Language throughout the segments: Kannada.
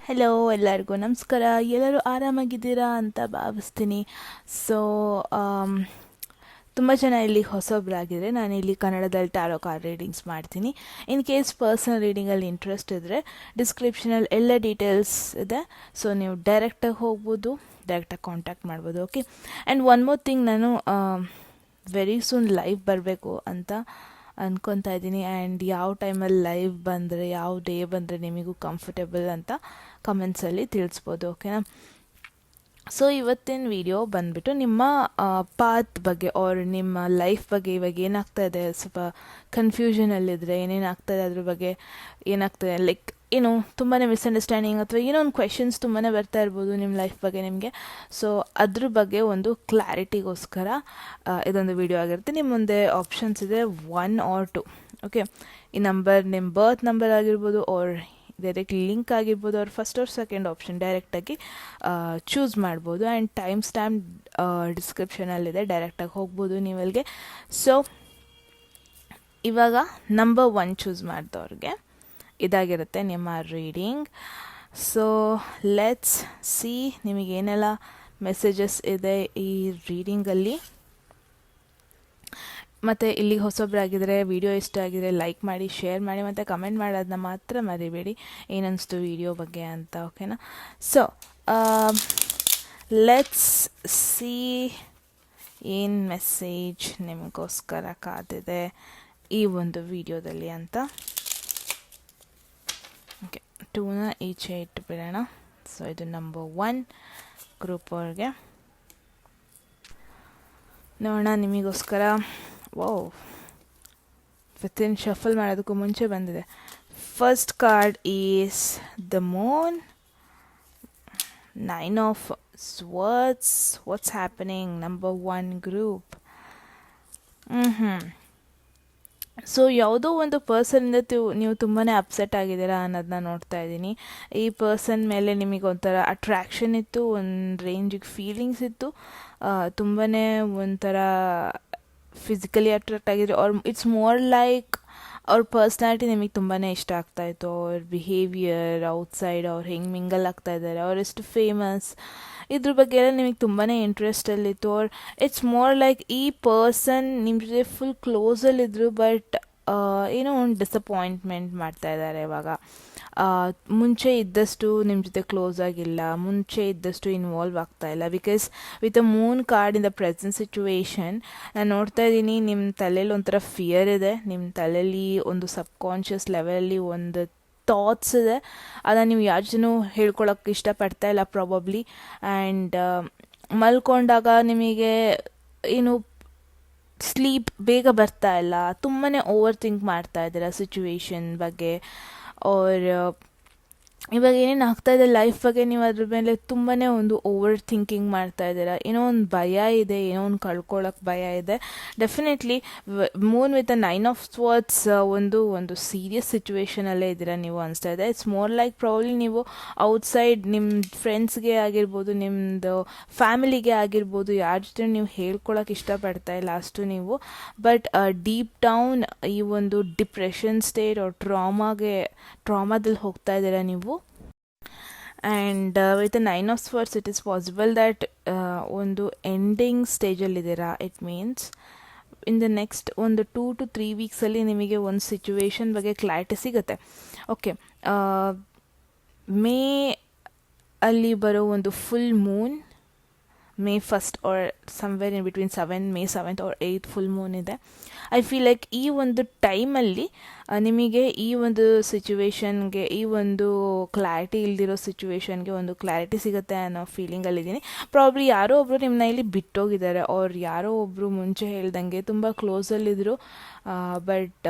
ಹೆಲೋ ಎಲ್ಲರಿಗೂ ನಮಸ್ಕಾರ. ಎಲ್ಲರೂ ಆರಾಮಾಗಿದ್ದೀರಾ ಅಂತ ಭಾವಿಸ್ತೀನಿ. ಸೊ ತುಂಬ ಜನ ಇಲ್ಲಿ ಹೊಸೊಬ್ಬರಾಗಿದ್ದರೆ ನಾನು ಇಲ್ಲಿ ಕನ್ನಡದಲ್ಲಿ ಟ್ಯಾರೋ ಕಾರ್ಡ್ ರೀಡಿಂಗ್ಸ್ ಮಾಡ್ತೀನಿ. ಇನ್ ಕೇಸ್ ಪರ್ಸನಲ್ ರೀಡಿಂಗಲ್ಲಿ ಇಂಟ್ರೆಸ್ಟ್ ಇದ್ದರೆ ಡಿಸ್ಕ್ರಿಪ್ಷನಲ್ಲಿ ಎಲ್ಲ ಡೀಟೇಲ್ಸ್ ಇದೆ. ಸೊ ನೀವು ಡೈರೆಕ್ಟಾಗಿ ಹೋಗ್ಬೋದು, ಡೈರೆಕ್ಟಾಗಿ ಕಾಂಟ್ಯಾಕ್ಟ್ ಮಾಡ್ಬೋದು. Okay. And one more thing, ನಾನು ವೆರಿ ಸೂನ್ ಲೈವ್ ಬರಬೇಕು ಅಂತ ಅನ್ಕೊತಾ ಇದ್ದೀನಿ. ಆ್ಯಂಡ್ ಯಾವ ಟೈಮಲ್ಲಿ ಲೈವ್ ಬಂದರೆ, ಯಾವ ಡೇ ಬಂದರೆ ನಿಮಗೂ ಕಂಫರ್ಟೇಬಲ್ ಅಂತ ಕಮೆಂಟ್ಸಲ್ಲಿ ತಿಳಿಸ್ಬೋದು. ಓಕೆನಾ? ಸೊ ಇವತ್ತಿನ ವಿಡಿಯೋ ಬಂದುಬಿಟ್ಟು ನಿಮ್ಮ ಪಾತ್ ಬಗ್ಗೆ ಆರ್ ನಿಮ್ಮ ಲೈಫ್ ಬಗ್ಗೆ ಇವಾಗ ಏನಾಗ್ತಾ ಇದೆ, ಸ್ವಲ್ಪ ಕನ್ಫ್ಯೂಷನಲ್ಲಿದ್ದರೆ ಏನೇನಾಗ್ತಾಯಿದೆ ಅದ್ರ ಬಗ್ಗೆ ಏನಾಗ್ತದೆ, ಲೈಕ್ ಏನು ತುಂಬಾ ಮಿಸ್ಅಂಡರ್ಸ್ಟ್ಯಾಂಡಿಂಗ್ ಅಥವಾ ಏನೋ ಒಂದು ಕ್ವೆಶನ್ಸ್ ತುಂಬಾ ಬರ್ತಾ ಇರ್ಬೋದು ನಿಮ್ಮ ಲೈಫ್ ಬಗ್ಗೆ ನಿಮಗೆ. ಸೊ ಅದ್ರ ಬಗ್ಗೆ ಒಂದು ಕ್ಲಾರಿಟಿಗೋಸ್ಕರ ಇದೊಂದು ವಿಡಿಯೋ ಆಗಿರುತ್ತೆ. ನಿಮ್ಮ ಮುಂದೆ ಆಪ್ಷನ್ಸ್ ಇದೆ 1 or 2. ಓಕೆ. ಈ ನಂಬರ್ ನಿಮ್ಮ ಬರ್ತ್ ನಂಬರ್ ಆಗಿರ್ಬೋದು, ಆರ್ ಡೈರೆಕ್ಟ್ ಲಿಂಕ್ ಆಗಿರ್ಬೋದು, ಅವ್ರ ಫಸ್ಟ್ ಆರ್ ಸೆಕೆಂಡ್ ಆಪ್ಷನ್ ಡೈರೆಕ್ಟಾಗಿ ಚೂಸ್ ಮಾಡ್ಬೋದು. ಆ್ಯಂಡ್ ಟೈಮ್ ಸ್ಟ್ಯಾಂಪ್ ಡಿಸ್ಕ್ರಿಪ್ಷನಲ್ಲಿದೆ, ಡೈರೆಕ್ಟಾಗಿ ಹೋಗ್ಬೋದು ನೀವು ಅಲ್ಲಿಗೆ. ಸೊ ಇವಾಗ ನಂಬರ್ 1 ಚೂಸ್ ಮಾಡಿದವ್ರಿಗೆ ಇದಾಗಿರುತ್ತೆ ನಿಮ್ಮ ರೀಡಿಂಗ್. ಸೊ ಲೆಟ್ಸ್ ಸಿ ನಿಮಗೇನೆಲ್ಲ ಮೆಸೇಜಸ್ ಇದೆ ಈ ರೀಡಿಂಗಲ್ಲಿ. ಮತ್ತು ಇಲ್ಲಿ ಹೊಸೊಬ್ಬರಾಗಿದ್ದರೆ ವಿಡಿಯೋ ಇಷ್ಟ ಆಗಿದ್ರೆ ಲೈಕ್ ಮಾಡಿ, ಶೇರ್ ಮಾಡಿ, ಮತ್ತು ಕಮೆಂಟ್ ಮಾಡೋದನ್ನ ಮಾತ್ರ ಮರಿಬೇಡಿ ಏನನ್ನಿಸ್ತು ವಿಡಿಯೋ ಬಗ್ಗೆ ಅಂತ. ಓಕೆನಾ? ಸೊ ಲೆಟ್ಸ್ ಸಿ ಏನು ಮೆಸೇಜ್ ನಿಮಗೋಸ್ಕರ ಕಾದಿದೆ ಈ ಒಂದು ವಿಡಿಯೋದಲ್ಲಿ ಅಂತ. ಓಕೆ, 2ನ ಈಚೆ ಇಟ್ಟುಬಿಡೋಣ. ಸೊ ಇದು ನಂಬರ್ 1 ಗ್ರೂಪ್ ಅವ್ರಿಗೆ ನೋಡೋಣ ನಿಮಗೋಸ್ಕರ. ವಿತಿನ್ ಶಫಲ್ ಮಾಡೋದಕ್ಕೂ ಮುಂಚೆ ಬಂದಿದೆ. First card is the Moon, 9 of Swords. What's happening? Number 1 group. So ಯಾವುದೋ ಒಂದು ಪರ್ಸನಿಂದ ನೀವು ತುಂಬಾ ಅಪ್ಸೆಟ್ ಆಗಿದ್ದೀರಾ ಅನ್ನೋದನ್ನ ನೋಡ್ತಾ ಇದ್ದೀನಿ. ಈ ಪರ್ಸನ್ ಮೇಲೆ ನಿಮಗೆ ಒಂಥರ ಅಟ್ರ್ಯಾಕ್ಷನ್ ಇತ್ತು, ಒಂದು ರೇಂಜಿಗೆ ಫೀಲಿಂಗ್ಸ್ ಇತ್ತು, ತುಂಬಾ ಒಂಥರ ಫಿಸಿಕಲಿ ಅಟ್ರಾಕ್ಟ್ ಆಗಿದ್ರು. ಅವ್ರ ಇಟ್ಸ್ ಮೋರ್ ಲೈಕ್ ಅವ್ರ ಪರ್ಸ್ನಾಲಿಟಿ ನಿಮಗೆ ತುಂಬಾ ಇಷ್ಟ ಆಗ್ತಾಯಿತ್ತು. ಅವ್ರ ಬಿಹೇವಿಯರ್ ಔಟ್ಸೈಡ್, ಅವ್ರು ಹೆಂಗೆ ಮಿಂಗಲ್ ಆಗ್ತಾ ಇದ್ದಾರೆ, ಅವರೆಷ್ಟು ಫೇಮಸ್, ಇದ್ರ ಬಗ್ಗೆ ಎಲ್ಲ ನಿಮಗೆ ತುಂಬಾ ಇಂಟ್ರೆಸ್ಟಲ್ಲಿತ್ತು. ಅವ್ರು ಇಟ್ಸ್ ಮೋರ್ ಲೈಕ್ ಈ ಪರ್ಸನ್ ನಿಮ್ಮ ಜೊತೆ ಫುಲ್ ಕ್ಲೋಸಲ್ಲಿದ್ದರು, ಬಟ್ ಏನೋ ಒಂದು ಡಿಸಪಾಯಿಂಟ್ಮೆಂಟ್ ಮಾಡ್ತಾ ಇದ್ದಾರೆ ಇವಾಗ. ಮುಂಚೆ ಇದ್ದಷ್ಟು ನಿಮ್ಮ ಜೊತೆ ಕ್ಲೋಸ್ ಆಗಿಲ್ಲ, ಮುಂಚೆ ಇದ್ದಷ್ಟು ಇನ್ವಾಲ್ವ್ ಆಗ್ತಾ ಇಲ್ಲ. Because with a Moon card in the present situation ನಾನು ನೋಡ್ತಾ ಇದ್ದೀನಿ ನಿಮ್ಮ ತಲೆಯಲ್ಲಿ ಒಂಥರ ಫಿಯರ್ ಇದೆ, ನಿಮ್ಮ ತಲೆಯಲ್ಲಿ ಒಂದು ಸಬ್ಕಾನ್ಷಿಯಸ್ ಲೆವೆಲಲ್ಲಿ ಒಂದು ಥಾಟ್ಸ್ ಇದೆ. ಅದನ್ನು ನೀವು ಯಾರ ಜೊತೆ ಹೇಳ್ಕೊಳಕ್ಕೆ ಇಷ್ಟಪಡ್ತಾ ಇಲ್ಲ ಪ್ರಾಬಬ್ಲಿ. ಆ್ಯಂಡ್ ಮಲ್ಕೊಂಡಾಗ ನಿಮಗೆ ಏನು ಸ್ಲೀಪ್ ಬೇಗ ಬರ್ತಾ ಇಲ್ಲ, ತುಂಬಾ ಓವರ್ ಥಿಂಕ್ ಮಾಡ್ತಾ ಇದ್ದೀರಾ ಸಿಚುವೇಶನ್ ಬಗ್ಗೆ. ಅವ್ರ ಇವಾಗ ಏನೇನು ಆಗ್ತಾಯಿದೆ ಲೈಫ್ ಬಗ್ಗೆ ನೀವು ಅದ್ರ ಮೇಲೆ ತುಂಬಾ ಒಂದು ಓವರ್ ಥಿಂಕಿಂಗ್ ಮಾಡ್ತಾ ಇದ್ದೀರಾ. ಏನೋ ಒಂದು ಭಯ ಇದೆ, ಏನೋ ಒಂದು ಕಳ್ಕೊಳ್ಳೋಕೆ ಭಯ ಇದೆ. Definitely Moon with a 9 of Swords ಒಂದು ಸೀರಿಯಸ್ ಸಿಚುವೇಶನಲ್ಲೇ ಇದ್ದೀರಾ ನೀವು ಅನಿಸ್ತಾ ಇದೆ. ಇಟ್ಸ್ ಮೋರ್ ಲೈಕ್ ಪ್ರಾಬ್ಲಿ ನೀವು ಔಟ್ಸೈಡ್ ನಿಮ್ಮ ಫ್ರೆಂಡ್ಸ್ಗೆ ಆಗಿರ್ಬೋದು, ನಿಮ್ಮದು ಫ್ಯಾಮಿಲಿಗೆ ಆಗಿರ್ಬೋದು, ಯಾರ ಜೊತೆ ನೀವು ಹೇಳ್ಕೊಳಕ್ಕೆ ಇಷ್ಟಪಡ್ತಾ ಇಲ್ಲ ಅಷ್ಟು ನೀವು. ಬಟ್ ಡೀಪ್ ಡೌನ್ ಈ ಒಂದು ಡಿಪ್ರೆಷನ್ ಸ್ಟೇಟ್ ಅವ್ರ ಟ್ರಾಮಾದಲ್ಲಿ ಹೋಗ್ತಾ ಇದ್ದೀರಾ ನೀವು. And with 9 of Swords it is possible that ಒಂದು ಎಂಡಿಂಗ್ ಸ್ಟೇಜಲ್ಲಿದ್ದೀರಾ. It means in the next ಒಂದು 2 to 3 ವೀಕ್ಸಲ್ಲಿ ನಿಮಗೆ ಒಂದು ಸಿಚುವೇಶನ್ ಬಗ್ಗೆ ಕ್ಲಾರಿಟಿ ಸಿಗುತ್ತೆ. ಓಕೆ. ಮೇ ಅಲ್ಲಿ ಬರೋ ಒಂದು full Moon, May 1st or somewhere in between May 7th or 8th full Moon ಇದೆ. ಐ ಫೀಲ್ ಲೈಕ್ ಈ ಒಂದು ಟೈಮಲ್ಲಿ ನಿಮಗೆ ಈ ಒಂದು ಸಿಚುವೇಶನ್ಗೆ, ಈ ಒಂದು ಕ್ಲಾರಿಟಿ ಇಲ್ದಿರೋ ಸಿಚುವೇಶನ್ಗೆ ಒಂದು ಕ್ಲಾರಿಟಿ ಸಿಗುತ್ತೆ ಅನ್ನೋ ಫೀಲಿಂಗಲ್ಲಿದ್ದೀನಿ. ಪ್ರಾಬ್ಲಿ ಯಾರೋ ಒಬ್ಬರು ನಿಮ್ಮನ್ನ ಇಲ್ಲಿ ಬಿಟ್ಟೋಗಿದ್ದಾರೆ, ಅವ್ರು ಯಾರೋ ಒಬ್ಬರು ಮುಂಚೆ ಹೇಳ್ದಂಗೆ ತುಂಬ ಕ್ಲೋಸಲ್ಲಿದ್ದರು, ಬಟ್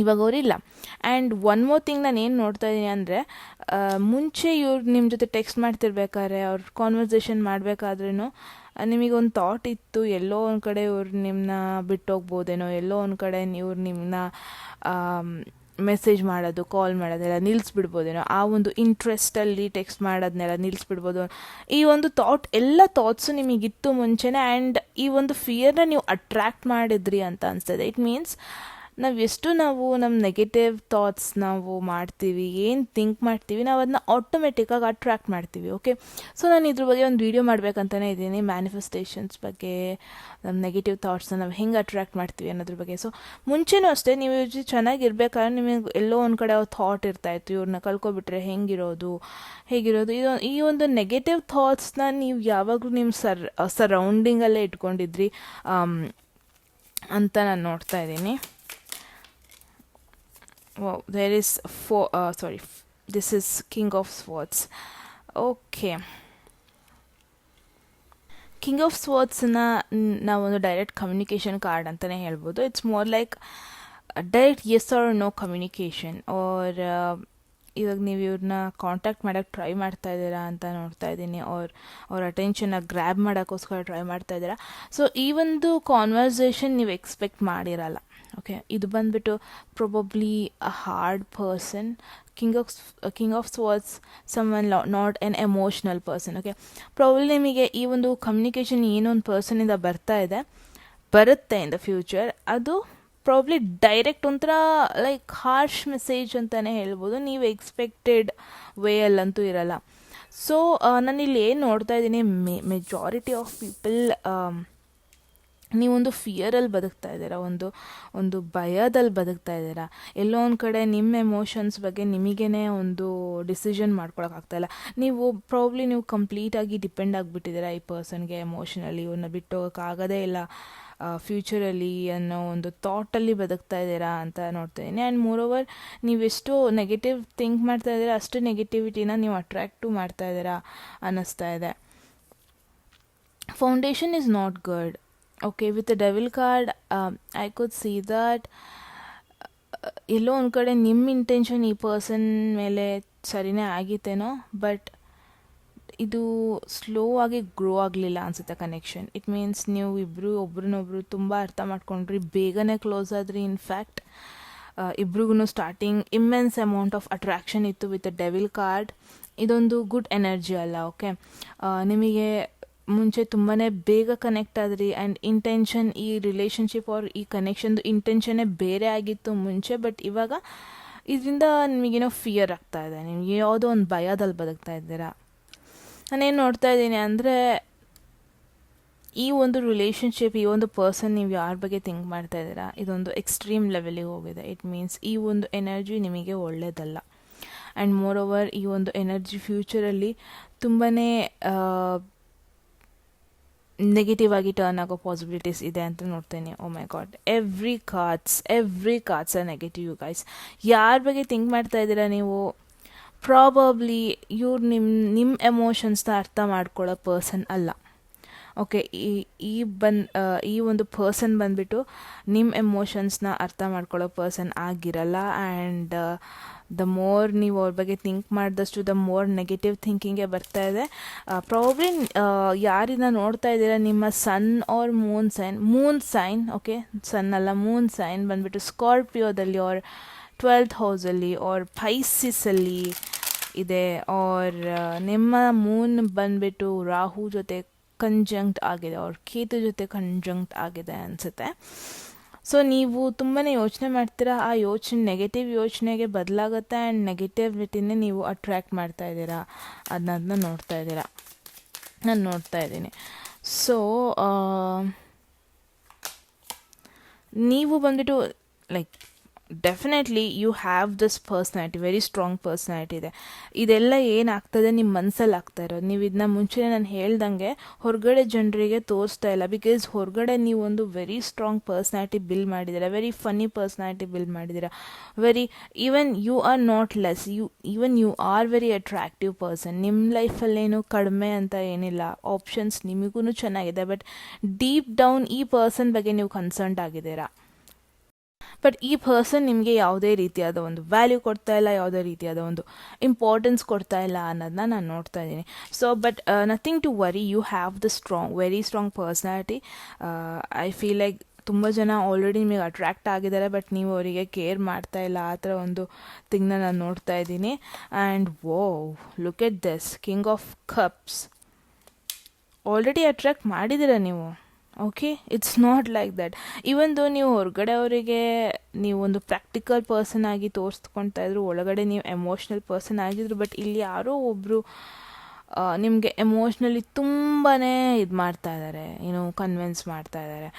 ಇವಾಗ ಅವರಿಲ್ಲ. ಆ್ಯಂಡ್ ಒನ್ ಮೋರ್ ಥಿಂಗ್ ನಾನು ಏನು ನೋಡ್ತಾ ಇದ್ದೀನಿ ಅಂದರೆ, ಮುಂಚೆ ಇವ್ರು ನಿಮ್ಮ ಜೊತೆ ಟೆಕ್ಸ್ಟ್ ಮಾಡ್ತಿರ್ಬೇಕಾದ್ರೆ, ಅವ್ರ ಕಾನ್ವರ್ಸೇಷನ್ ಮಾಡಬೇಕಾದ್ರೂ ನಿಮಗೊಂದು ಥಾಟ್ ಇತ್ತು, ಎಲ್ಲೋ ಒಂದು ಕಡೆ ಇವ್ರು ನಿಮ್ಮನ್ನ ಬಿಟ್ಟೋಗ್ಬೋದೇನೋ, ಎಲ್ಲೋ ಒಂದು ಕಡೆ ಇವ್ರು ನಿಮ್ಮನ್ನ ಮೆಸೇಜ್ ಮಾಡೋದು, ಕಾಲ್ ಮಾಡೋದೆಲ್ಲ ನಿಲ್ಲಿಸ್ಬಿಡ್ಬೋದೇನೋ, ಆ ಒಂದು ಇಂಟ್ರೆಸ್ಟಲ್ಲಿ ಟೆಕ್ಸ್ಟ್ ಮಾಡೋದನ್ನೆಲ್ಲ ನಿಲ್ಲಿಸ್ಬಿಡ್ಬೋದು, ಈ ಒಂದು ಎಲ್ಲ ಥಾಟ್ಸು ನಿಮಗಿತ್ತು ಮುಂಚೆನೇ. ಆ್ಯಂಡ್ ಈ ಒಂದು ಫಿಯರ್ನ ನೀವು ಅಟ್ರ್ಯಾಕ್ಟ್ ಮಾಡಿದ್ರಿ ಅಂತ ಅನಿಸ್ತದೆ. ಇಟ್ ಮೀನ್ಸ್ ನಾವು ನಮ್ಮ ನೆಗೆಟಿವ್ ಥಾಟ್ಸ್ ನಾವು ಮಾಡ್ತೀವಿ, ಏನು ಥಿಂಕ್ ಮಾಡ್ತೀವಿ, ನಾವು ಅದನ್ನ ಆಟೋಮೆಟಿಕ್ಕಾಗಿ ಅಟ್ರ್ಯಾಕ್ಟ್ ಮಾಡ್ತೀವಿ. ಓಕೆ, ಸೊ ನಾನು ಇದ್ರ ಬಗ್ಗೆ ಒಂದು ವಿಡಿಯೋ ಮಾಡಬೇಕಂತಲೇ ಇದ್ದೀನಿ, ಮ್ಯಾನಿಫೆಸ್ಟೇಷನ್ಸ್ ಬಗ್ಗೆ, ನಮ್ಮ ನೆಗೆಟಿವ್ ಥಾಟ್ಸ್ನ ನಾವು ಹೆಂಗೆ ಅಟ್ರ್ಯಾಕ್ಟ್ ಮಾಡ್ತೀವಿ ಅನ್ನೋದ್ರ ಬಗ್ಗೆ. ಸೊ ಮುಂಚೆನೂ ಅಷ್ಟೇ, ನೀವು ಚೆನ್ನಾಗಿರ್ಬೇಕಾದ್ರೆ ನಿಮಗೆ ಎಲ್ಲೋ ಒಂದು ಕಡೆ ಥಾಟ್ ಇರ್ತಾಯಿತ್ತು, ಇವ್ರನ್ನ ಕಳ್ಕೊಬಿಟ್ರೆ ಹೇಗಿರೋದು. ಈ ಒಂದು ನೆಗೆಟಿವ್ ಥಾಟ್ಸ್ನ ನೀವು ಯಾವಾಗಲೂ ನಿಮ್ಮ ಸರೌಂಡಿಂಗಲ್ಲೇ ಇಟ್ಕೊಂಡಿದ್ರಿ ಅಂತ ನಾನು ನೋಡ್ತಾ ಇದ್ದೀನಿ. Wow, there is this is King of Swords. Okay. King of ಸ್ವರ್ಡ್ಸ್ನ ನಾವೊಂದು ಡೈರೆಕ್ಟ್ ಕಮ್ಯುನಿಕೇಷನ್ ಕಾರ್ಡ್ ಅಂತಲೇ ಹೇಳ್ಬೋದು. It's more like direct yes or no communication. ಇವಾಗ ನೀವು ಇವ್ರನ್ನ ಕಾಂಟ್ಯಾಕ್ಟ್ ಮಾಡೋಕ್ಕೆ ಟ್ರೈ ಮಾಡ್ತಾ ಇದ್ದೀರಾ ಅಂತ ನೋಡ್ತಾ ಇದ್ದೀನಿ, ಅವ್ರ ಅಟೆನ್ಷನ್ನ ಗ್ರ್ಯಾಬ್ ಮಾಡೋಕ್ಕೋಸ್ಕರ ಟ್ರೈ ಮಾಡ್ತಾ ಇದ್ದೀರಾ. ಸೊ ಈ ಒಂದು ಕಾನ್ವರ್ಸೇಷನ್ ನೀವು ಎಕ್ಸ್ಪೆಕ್ಟ್ ಮಾಡಿರಲ್ಲ. ಓಕೆ, ಇದು ಬಂದುಬಿಟ್ಟು probably a hard person. King of swords, someone not an emotional person. Okay, probably ನಿಮಗೆ ಈ ಒಂದು ಕಮ್ಯುನಿಕೇಷನ್ ಏನೋ ಒಂದು ಪರ್ಸನಿಂದ ಬರುತ್ತೆ ಇನ್ ದ ಫ್ಯೂಚರ್. ಅದು ಪ್ರಾಬ್ಲಿ ಡೈರೆಕ್ಟ್ ಒಂಥರ ಲೈಕ್ ಹಾರ್ಶ್ ಮೆಸೇಜ್ ಅಂತಲೇ ಹೇಳ್ಬೋದು, ನೀವು ಎಕ್ಸ್ಪೆಕ್ಟೆಡ್ ವೇಯಲ್ಲಂತೂ ಇರಲ್ಲ. ಸೊ ನಾನಿಲ್ಲಿ ಏನು ನೋಡ್ತಾ ಇದ್ದೀನಿ, ಮೆಜಾರಿಟಿ ಆಫ್ ಪೀಪಲ್ ನೀವೊಂದು ಫಿಯರಲ್ಲಿ ಬದುಕ್ತಾ ಇದ್ದೀರಾ, ಒಂದು ಭಯದಲ್ಲಿ ಬದುಕ್ತಾ ಇದ್ದೀರಾ. ಎಲ್ಲೋ ಒಂದು ಕಡೆ ನಿಮ್ಮ ಎಮೋಷನ್ಸ್ ಬಗ್ಗೆ ನಿಮಗೇ ಒಂದು ಡಿಸಿಷನ್ ಮಾಡ್ಕೊಳಕ್ಕಾಗ್ತಾಯಿಲ್ಲ. ನೀವು ಕಂಪ್ಲೀಟಾಗಿ ಡಿಪೆಂಡ್ ಆಗಿಬಿಟ್ಟಿದ್ದೀರಾ ಈ ಪರ್ಸನ್ಗೆ ಎಮೋಷನಲಿ. ಇವ್ರನ್ನ ಬಿಟ್ಟು ಹೋಗೋಕ್ಕಾಗೋದೇ ಇಲ್ಲ ಫ್ಯೂಚರಲ್ಲಿ ಅನ್ನೋ ಒಂದು ಥಾಟಲ್ಲಿ ಬದುಕ್ತಾ ಇದ್ದೀರಾ ಅಂತ ನೋಡ್ತಾ ಇದ್ದೀನಿ. ಆ್ಯಂಡ್ ಮೋರ್ ಓವರ್, ನೀವೆಷ್ಟು ನೆಗೆಟಿವ್ ಥಿಂಕ್ ಮಾಡ್ತಾ ಇದ್ದೀರಾ ಅಷ್ಟು ನೆಗೆಟಿವಿಟಿನ ನೀವು ಅಟ್ರ್ಯಾಕ್ಟು ಮಾಡ್ತಾ ಇದ್ದೀರಾ ಅನ್ನಿಸ್ತಾ ಇದೆ. Foundation is not good. Okay, with the devil card, I could see that ಎಲ್ಲೋ ಒಂದು ಕಡೆ ನಿಮ್ಮ ಇಂಟೆನ್ಷನ್ ಈ ಪರ್ಸನ್ ಮೇಲೆ ಸರಿನೇ ಆಗಿತ್ತೇನೋ, ಬಟ್ ಇದು ಸ್ಲೋ ಆಗಿ ಗ್ರೋ ಆಗಲಿಲ್ಲ ಅನಿಸುತ್ತೆ ಕನೆಕ್ಷನ್. ಇಟ್ ಮೀನ್ಸ್ ನೀವು ಇಬ್ಬರು ಒಬ್ರನ್ನೊಬ್ರು ತುಂಬ ಅರ್ಥ ಮಾಡ್ಕೊಂಡ್ರಿ, ಬೇಗನೆ ಕ್ಲೋಸ್ ಆದ್ರಿ. ಇನ್ಫ್ಯಾಕ್ಟ್ ಇಬ್ರಿಗೂ starting immense amount of attraction ಇತ್ತು ವಿತ್ ದ ಡೆವಿಲ್ ಕಾರ್ಡ್. ಇದೊಂದು ಗುಡ್ ಎನರ್ಜಿ ಅಲ್ಲ. ಓಕೆ, ನಿಮಗೆ ಮುಂಚೆ ತುಂಬಾ ಬೇಗ ಕನೆಕ್ಟ್ ಆದ್ರಿ. ಆ್ಯಂಡ್ ಇಂಟೆನ್ಷನ್, ಈ ರಿಲೇಷನ್ಶಿಪ್ ಆರ್ ಈ ಕನೆಕ್ಷನ್ದು ಇಂಟೆನ್ಷನ್ನೇ ಬೇರೆ ಆಗಿತ್ತು ಮುಂಚೆ, ಬಟ್ ಇವಾಗ ಇದರಿಂದ ನಿಮಗೇನೋ ಫಿಯರ್ ಆಗ್ತಾ ಇದೆ, ನಿಮಗೆ ಯಾವುದೋ ಒಂದು ಭಯದಲ್ಲಿ ಬದುಕ್ತಾ ಇದ್ದೀರಾ. ನಾನೇನು ನೋಡ್ತಾ ಇದ್ದೀನಿ ಅಂದರೆ, ಈ ಒಂದು ರಿಲೇಷನ್ಶಿಪ್, ಈ ಒಂದು ಪರ್ಸನ್ ನೀವು ಯಾರ ಬಗ್ಗೆ ಥಿಂಕ್ ಮಾಡ್ತಾ ಇದ್ದೀರಾ, ಇದೊಂದು ಎಕ್ಸ್ಟ್ರೀಮ್ ಲೆವೆಲಿಗೆ ಹೋಗಿದೆ. ಇಟ್ ಮೀನ್ಸ್ ಈ ಒಂದು ಎನರ್ಜಿ ನಿಮಗೆ ಒಳ್ಳೆಯದಲ್ಲ. ಆ್ಯಂಡ್ ಮೋರ್ ಓವರ್, ಈ ಒಂದು ಎನರ್ಜಿ ಫ್ಯೂಚರಲ್ಲಿ ತುಂಬಾ ನೆಗೆಟಿವ್ ಆಗಿ ಟರ್ನ್ ಆಗೋ ಪಾಸಿಬಿಲಿಟೀಸ್ ಇದೆ ಅಂತ ನೋಡ್ತೇನೆ. Oh my God, every cards are negative you guys. ಯಾರ ಬಗ್ಗೆ ಥಿಂಕ್ ಮಾಡ್ತಾ ಇದ್ದೀರಾ ನೀವು, ಪ್ರಾಬಬ್ಲಿ ಇವ್ರು ನಿಮ್ಮ ಎಮೋಷನ್ಸ್ನ ಅರ್ಥ ಮಾಡ್ಕೊಳ್ಳೋ ಪರ್ಸನ್ ಅಲ್ಲ. ಓಕೆ, ಈ ಒಂದು ಪರ್ಸನ್ ಬಂದುಬಿಟ್ಟು ನಿಮ್ಮ ಎಮೋಷನ್ಸ್ನ ಅರ್ಥ ಮಾಡ್ಕೊಳ್ಳೋ ಪರ್ಸನ್ ಆಗಿರಲ್ಲ. ಆ್ಯಂಡ್ ದ ಮೋರ್ ನೀವು ಅವ್ರ ಬಗ್ಗೆ ಥಿಂಕ್ ಮಾಡಿದಷ್ಟು ದ ಮೋರ್ ನೆಗೆಟಿವ್ ಥಿಂಕಿಂಗೇ ಬರ್ತಾ ಇದೆ. ಪ್ರಾಬಬ್ಲಿ ಯಾರಿನ ನೋಡ್ತಾ ಇದ್ದೀರಾ, ನಿಮ್ಮ ಸನ್ ಆರ್ ಮೂನ್ ಸೈನ್, ಓಕೆ ಸನ್ ಅಲ್ಲ ಮೂನ್ ಸೈನ್ ಬಂದುಬಿಟ್ಟು ಸ್ಕಾರ್ಪಿಯೋದಲ್ಲಿ ಆರ್ 12th ಹೌಸಲ್ಲಿ ಆರ್ ಪೈಸಿಸಲ್ಲಿ ಇದೆ. ಆರ್ ನಿಮ್ಮ ಮೂನ್ ಬಂದುಬಿಟ್ಟು ರಾಹು ಜೊತೆ ಕಂಜಂಕ್ಟ್ ಆಗಿದೆ, ಅವ್ರ ಕೇತು ಜೊತೆ ಕಂಜಂಕ್ಟ್ ಆಗಿದೆ ಅನಿಸುತ್ತೆ. ಸೊ ನೀವು ತುಂಬಾ ಯೋಚನೆ ಮಾಡ್ತೀರಾ, ಆ ಯೋಚನೆ ನೆಗೆಟಿವ್ ಯೋಚನೆಗೆ ಬದಲಾಗುತ್ತೆ. ಆ್ಯಂಡ್ ನೆಗೆಟಿವಿಟಿನೇ ನೀವು ಅಟ್ರ್ಯಾಕ್ಟ್ ಮಾಡ್ತಾ ಇದ್ದೀರಾ, ಅದನ್ನ ನಾನು ನೋಡ್ತಾ ಇದ್ದೀನಿ. ಸೊ ನೀವು ಬಂದುಬಿಟ್ಟು like definitely you have this personality, very strong personality ಇದೆ. ಇದೆಲ್ಲ ಏನಾಗ್ತದೆ ನಿಮ್ಮ ಮನಸ್ಸಲ್ಲಿ ಆಗ್ತಾ ಇರೋದು. ನೀವು ಇದನ್ನ ಮುಂಚೆ ನಾನು ಹೇಳ್ದಂಗೆ ಹೊರಗಡೆ ಜನರಿಗೆ ತೋರಿಸ್ತಾ ಇಲ್ಲ, ಬಿಕಾಸ್ ಹೊರಗಡೆ ನೀವು ಒಂದು ವೆರಿ ಸ್ಟ್ರಾಂಗ್ ಪರ್ಸ್ನಾಲಿಟಿ ಬಿಲ್ಡ್ ಮಾಡಿದ್ದೀರಾ, ವೆರಿ ಫನ್ನಿ ಪರ್ಸ್ನಾಲಿಟಿ ಬಿಲ್ಡ್ ಮಾಡಿದ್ದೀರಾ, even you are not less, you are very attractive person. ನಿಮ್ಮ ಲೈಫಲ್ಲೇನು ಕಡಿಮೆ ಅಂತ ಏನಿಲ್ಲ, ಆಪ್ಷನ್ಸ್ ನಿಮಗೂ ಚೆನ್ನಾಗಿದೆ. ಬಟ್ ಡೀಪ್ ಡೌನ್ ಈ ಪರ್ಸನ್ ಬಗ್ಗೆ ನೀವು ಕನ್ಸರ್ನ್ಡ್ ಆಗಿದ್ದೀರಾ. ಬಟ್ ಈ ಪರ್ಸನ್ ನಿಮಗೆ ಯಾವುದೇ ರೀತಿಯಾದ ಒಂದು ವ್ಯಾಲ್ಯೂ ಕೊಡ್ತಾ ಇಲ್ಲ, ಯಾವುದೇ ರೀತಿಯಾದ ಒಂದು ಇಂಪಾರ್ಟೆನ್ಸ್ ಕೊಡ್ತಾ ಇಲ್ಲ ಅನ್ನೋದನ್ನ ನಾನು ನೋಡ್ತಾ ಇದ್ದೀನಿ. So but nothing to worry, you have the very strong personality. I feel like ತುಂಬ ಜನ ಆಲ್ರೆಡಿ ನಿಮಗೆ ಅಟ್ರ್ಯಾಕ್ಟ್ ಆಗಿದ್ದಾರೆ, ಬಟ್ ನೀವು ಅವರಿಗೆ ಕೇರ್ ಮಾಡ್ತಾ ಇಲ್ಲ, ಆ ಥರ ಒಂದು ಥಿಂಗ್ನ ನಾನು ನೋಡ್ತಾ ಇದ್ದೀನಿ. And look at this king of cups. Already attract ಮಾಡಿದ್ದೀರಾ ನೀವು, okay, it's not like that. Even though ನೀವು ಹೊರಗಡೆ ಅವರಿಗೆ ನೀವು ಒಂದು ಪ್ರಾಕ್ಟಿಕಲ್ ಪರ್ಸನ್ ಆಗಿ ತೋರಿಸ್ಕೊಳ್ತಾ ಇದ್ರು, ಒಳಗಡೆ ನೀವು ಎಮೋಷ್ನಲ್ ಪರ್ಸನ್ ಆಗಿದ್ರು, ಬಟ್ ಇಲ್ಲಿ ಯಾರೋ ಒಬ್ಬರು ನಿಮಗೆ ಎಮೋಷ್ನಲಿ ತುಂಬಾ ಇದು ಮಾಡ್ತಾ ಇದ್ದಾರೆ, ಏನು ಕನ್ವಿನ್ಸ್ ಮಾಡ್ತಾ ಇದ್ದಾರೆ.